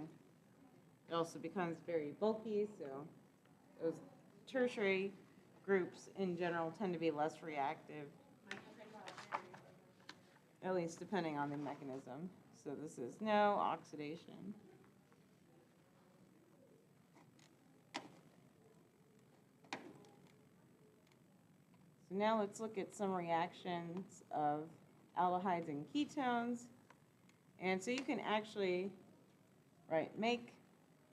Speaker 1: It also becomes very bulky, so those tertiary groups in general tend to be less reactive, at least depending on the mechanism. So this is no oxidation. So now let's look at some reactions of aldehydes and ketones. And so you can actually, right, make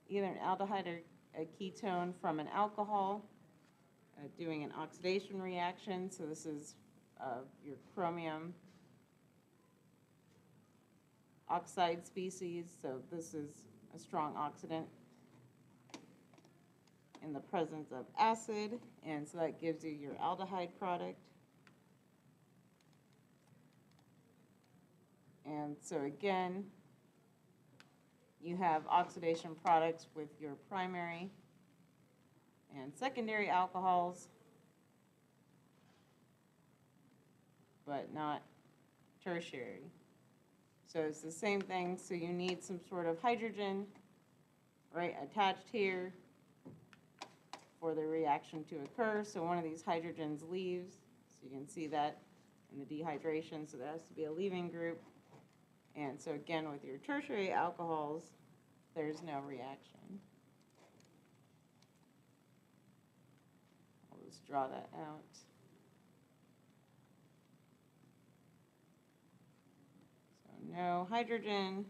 Speaker 1: either an aldehyde or a ketone from an alcohol doing an oxidation reaction. So this is your chromium oxide species. So this is a strong oxidant in the presence of acid, and so that gives you your aldehyde product. And so again, you have oxidation products with your primary and secondary alcohols. but not tertiary. So it's the same thing, so you need some sort of hydrogen, right, attached here for the reaction to occur. So one of these hydrogens leaves, so you can see that in the dehydration, so there has to be a leaving group. And so again, with your tertiary alcohols, there's no reaction. I'll just draw that out. So no hydrogen.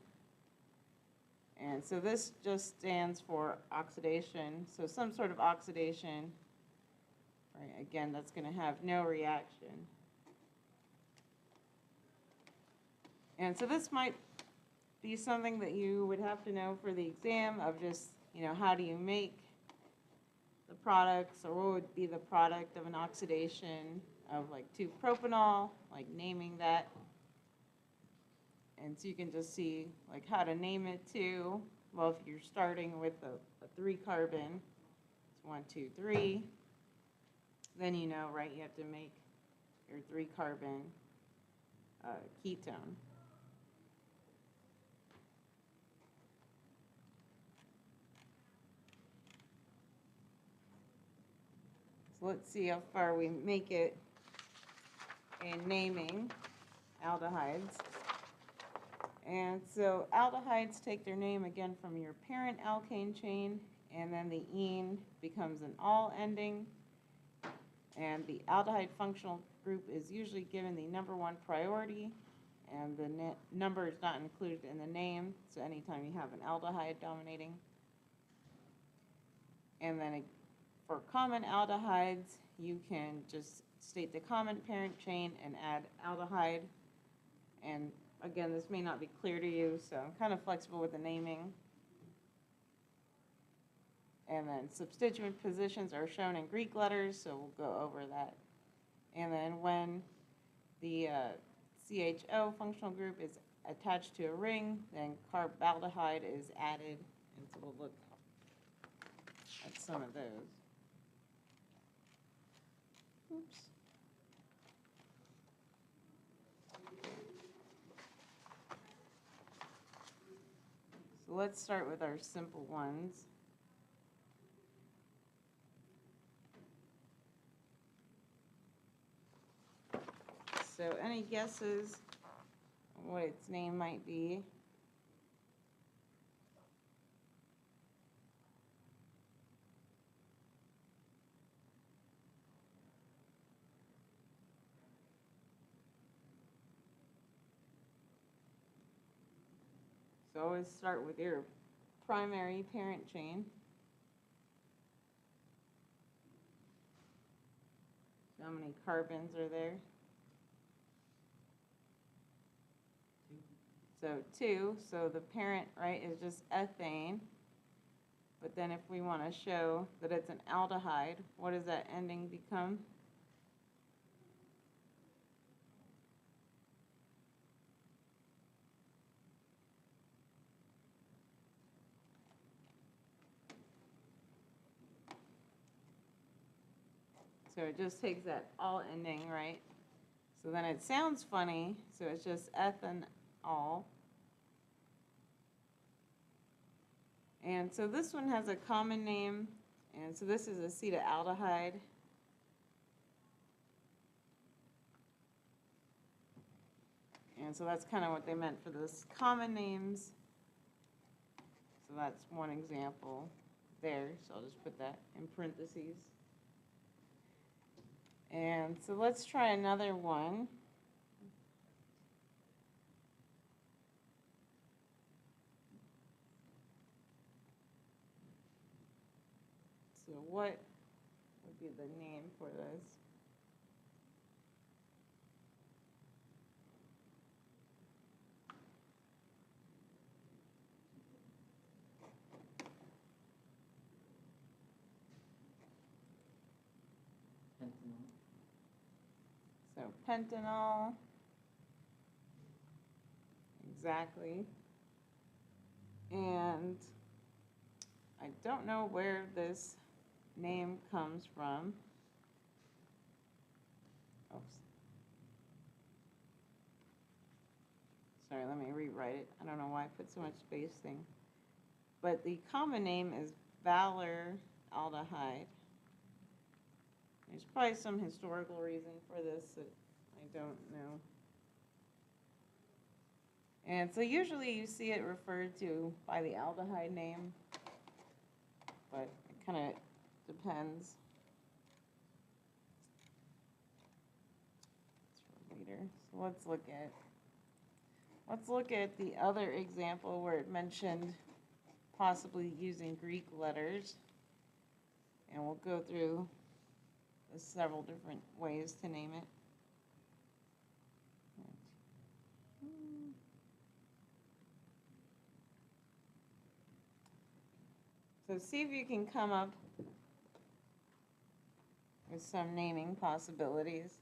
Speaker 1: And so this just stands for oxidation. So some sort of oxidation, right? Again, that's going to have no reaction. And so this might be something that you would have to know for the exam of just, how do you make the products, or what would be the product of an oxidation of like 2-propanol, like naming that. And so you can just see like how to name it too. Well, if you're starting with a 3-carbon, it's 1, 2, 3, then right, you have to make your 3-carbon ketone. So let's see how far we make it in naming aldehydes. And so aldehydes take their name again from your parent alkane chain, and then the ene becomes an all ending. And the aldehyde functional group is usually given the number 1 priority, and the number is not included in the name, so anytime you have an aldehyde dominating. And then for common aldehydes, you can just state the common parent chain and add aldehyde. And again, this may not be clear to you, so I'm kind of flexible with the naming. And then substituent positions are shown in Greek letters, so we'll go over that. And then when the CHO functional group is attached to a ring, then carbaldehyde is added, and so we'll look at some of those. Oops. So let's start with our simple ones. So any guesses on what its name might be? So always start with your primary parent chain. So how many carbons are there?
Speaker 4: 2.
Speaker 1: So 2. So the parent, right, is just ethane. But then if we want to show that it's an aldehyde, what does that ending become? So it just takes that all ending, right? So then it sounds funny, so it's just ethanol. And so this one has a common name, and so this is acetaldehyde. And so that's kind of what they meant for those common names. So that's one example there, so I'll just put that in parentheses. And so let's try another one. So what would be the name for this?
Speaker 4: Pentanol.
Speaker 1: So pentanol, exactly. And I don't know where this name comes from. Oops. sorry, let me rewrite it. I don't know why I put so much spacing. But the common name is valor aldehyde. There's probably some historical reason for this that I don't know. And so usually you see it referred to by the aldehyde name, but it kind of depends. It's for later. So let's look at the other example where it mentioned possibly using Greek letters, and we'll go through the several different ways to name it. So see if you can come up with some naming possibilities.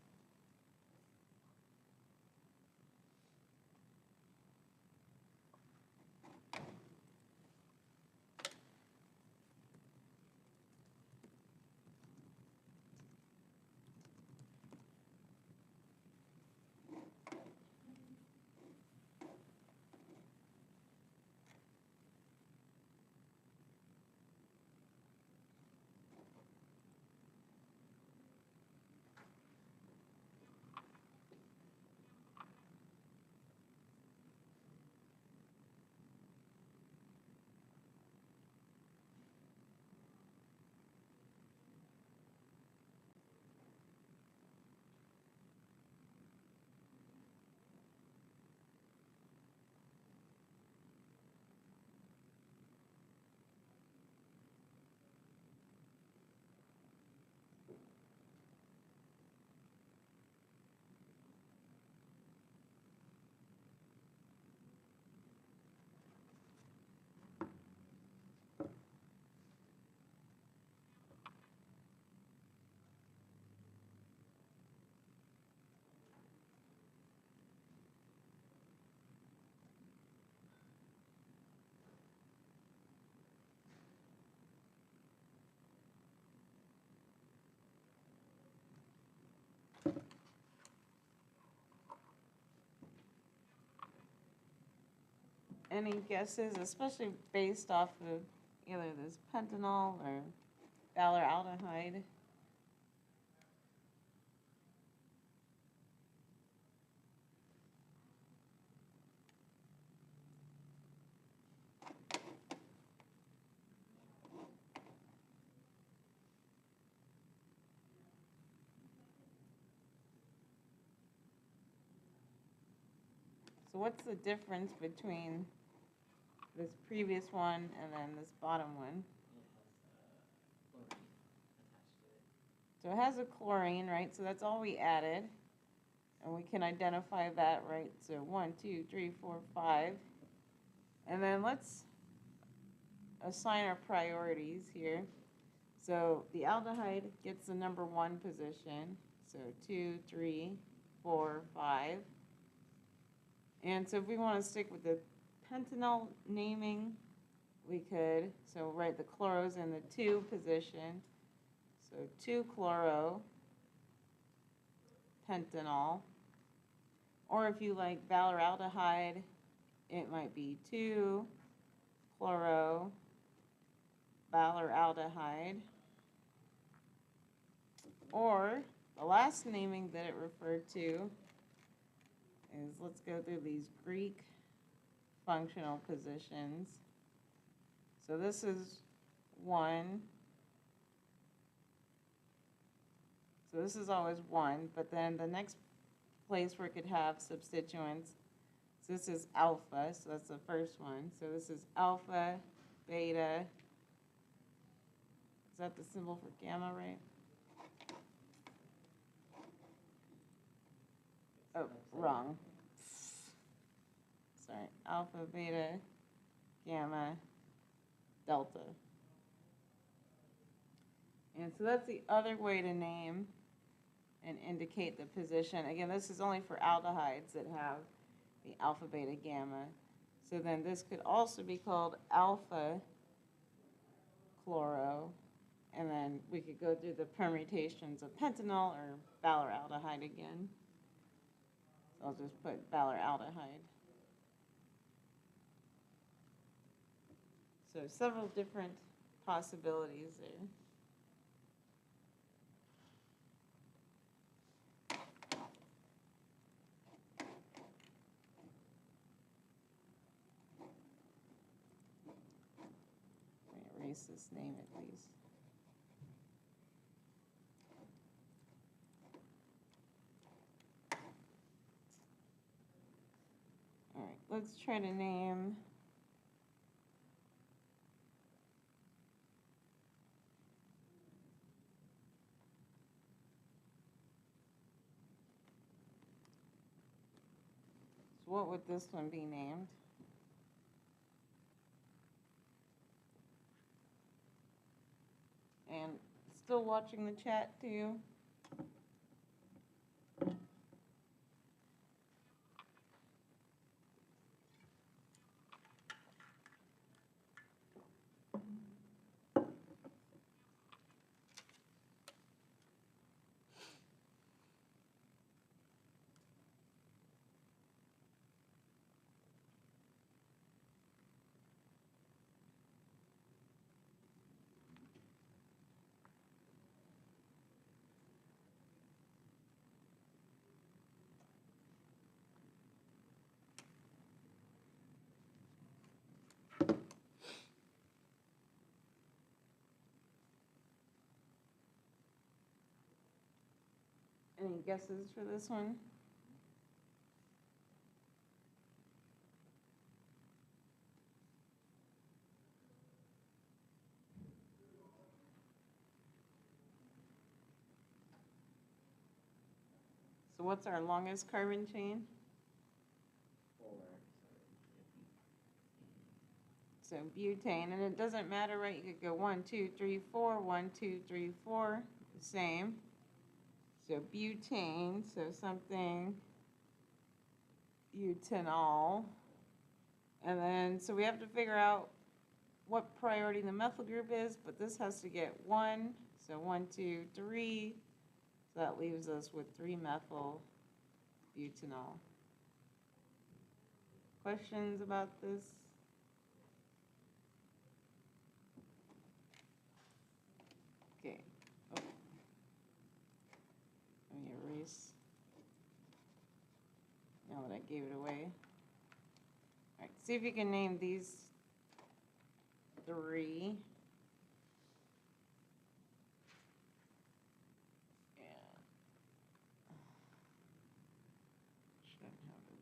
Speaker 1: Any guesses, especially based off of either this pentanol or valoraldehyde? So what's the difference between this previous one and then this bottom one?
Speaker 4: It has chlorine attached to it.
Speaker 1: So it has a chlorine, right? So that's all we added. And we can identify that, right? So 1, 2, 3, 4, 5. And then let's assign our priorities here. So the aldehyde gets the number 1 position. So 2, 3, 4, 5. And so if we want to stick with the pentanol naming, we could, so write the chloros in the 2 position. So 2-chloro pentanol. Or if you like valoraldehyde, it might be 2-chloro valoraldehyde. Or the last naming that it referred to is, let's go through these Greek functional positions. So this is 1. So this is always 1, but then the next place where it could have substituents, so this is alpha, so that's the first one. So this is alpha, beta. Is that the symbol for gamma, right? Oh, wrong. Sorry, alpha, beta, gamma, delta. And so that's the other way to name and indicate the position. Again, this is only for aldehydes that have the alpha, beta, gamma. So then this could also be called alpha chloro, and then we could go through the permutations of pentanol or valoraldehyde again. So I'll just put valoraldehyde. So several different possibilities there. Let me erase this name at least. All right, let's try to name. So what would this one be named? And still watching the chat too. Any guesses for this one? So what's our longest carbon chain?
Speaker 4: 4,
Speaker 1: So butane, and it doesn't matter, right? You could go 1, 2, 3, 4, 1, 2, 3, 4, the same. So butane, so something butanol. And then, so we have to figure out what priority the methyl group is, but this has to get 1, so 1, 2, 3. So that leaves us with 3-methyl butanol. Questions about this? Okay. Oh. Let me erase. Now that I gave it away. All right, see if you can name these 3. Shouldn't have it.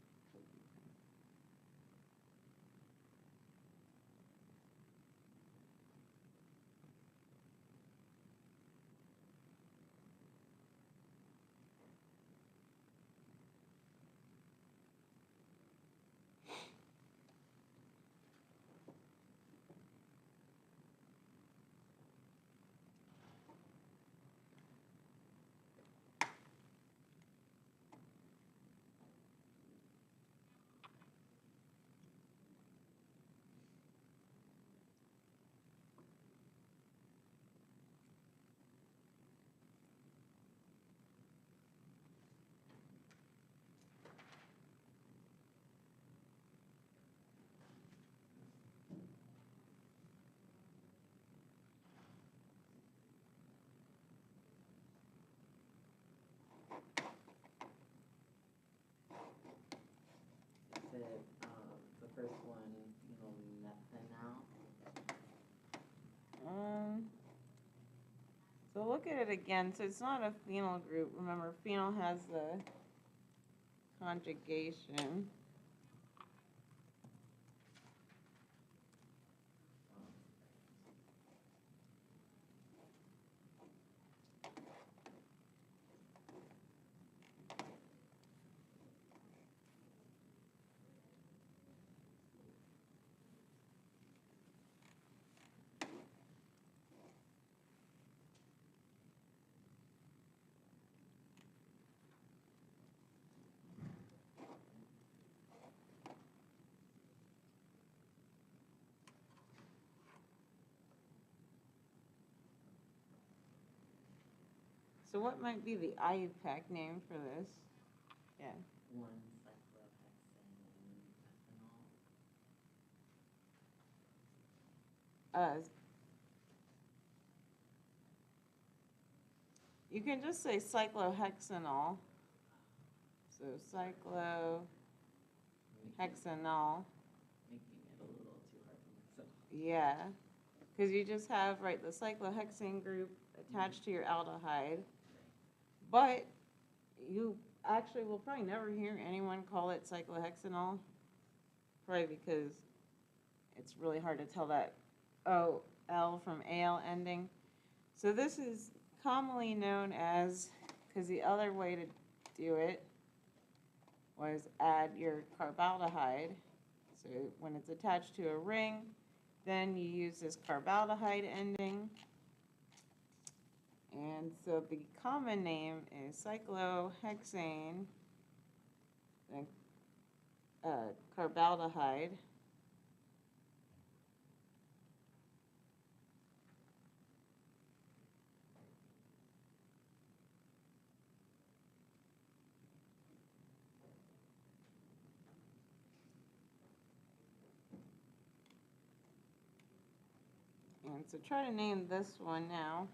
Speaker 4: Is it the first one, methanol?
Speaker 1: So look at it again. So it's not a phenyl group. Remember, phenyl has the conjugation. So what might be the IUPAC name for this? Yeah.
Speaker 4: 1-cyclohexane methanol.
Speaker 1: You can just say cyclohexanol. So cyclohexanol.
Speaker 4: Making it a little too hard for myself.
Speaker 1: Yeah, because you just have, right, the cyclohexane group attached to your aldehyde. But you actually will probably never hear anyone call it cyclohexanol, probably because it's really hard to tell that OL from AL ending. So this is commonly known as, because the other way to do it was add your carbaldehyde. So when it's attached to a ring, then you use this carbaldehyde ending. And so the common name is cyclohexane, then carbaldehyde. And so try to name this one now.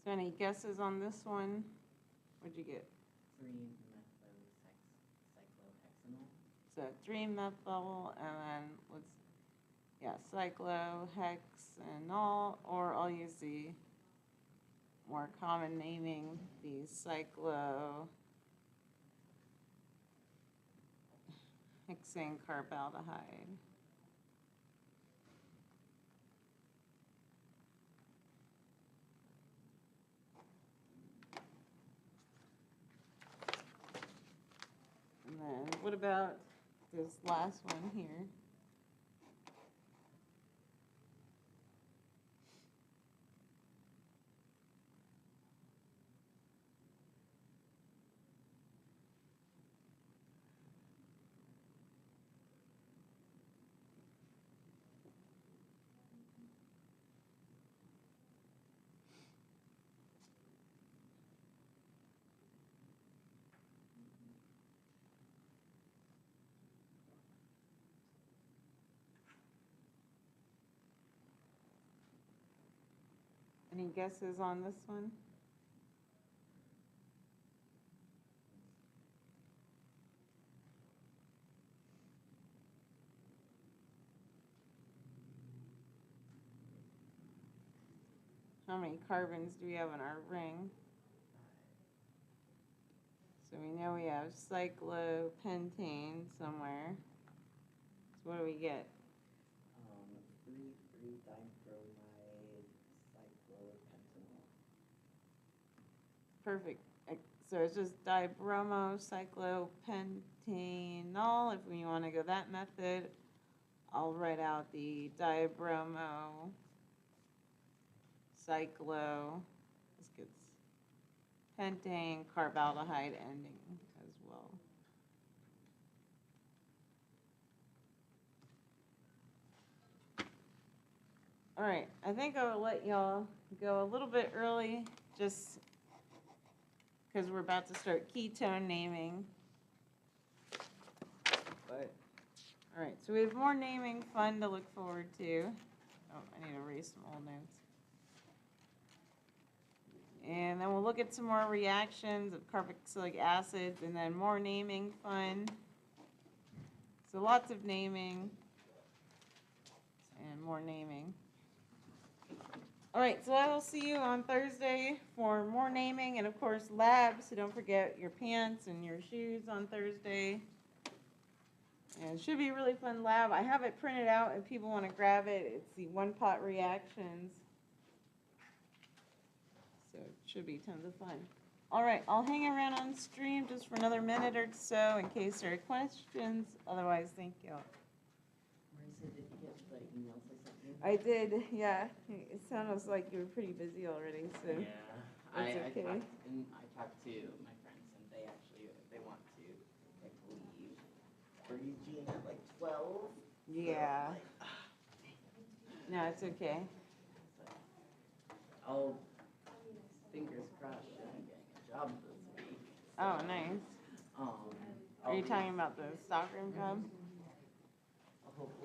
Speaker 1: So any guesses on this one? What'd you get?
Speaker 4: 3-methyl-cyclohexanol.
Speaker 1: So 3-methyl, and then cyclohexanol, or I'll use the more common naming, the cyclohexane carbaldehyde. And then what about this last one here? Any guesses on this one? How many carbons do we have in our ring? So we know we have cyclopentane somewhere. So what do we get?
Speaker 4: 3,3-dibromide cyclopentanol.
Speaker 1: Perfect. So it's just dibromocyclopentanol. If we want to go that method, I'll write out the dibromocyclo. This gets pentane carbaldehyde ending as well. All right, I think I will let y'all go a little bit early, just because we're about to start ketone naming. But, all right, so we have more naming fun to look forward to. Oh, I need to erase some old notes. And then we'll look at some more reactions of carboxylic acids, and then more naming fun. So lots of naming and more naming. All right, so I will see you on Thursday for more naming and of course lab, so don't forget your pants and your shoes on Thursday. And it should be a really fun lab. I have it printed out if people want to grab it. It's the one pot reactions. So it should be tons of fun. All right, I'll hang around on stream just for another minute or so in case there are questions. Otherwise, thank you.
Speaker 4: Marissa, did you get the emails I sent you?
Speaker 1: I did, yeah. It sounds like you were pretty busy already, so.
Speaker 4: Yeah,
Speaker 1: It's okay.
Speaker 4: I talked to my friends and they want to like leave for Eugene at like 12.
Speaker 1: Yeah.
Speaker 4: So,
Speaker 1: No, it's okay.
Speaker 4: I'll fingers crossed I'm getting a job this week.
Speaker 1: Oh, nice.
Speaker 4: Um,
Speaker 1: Are you
Speaker 4: I'll be-
Speaker 1: talking about the stockroom job?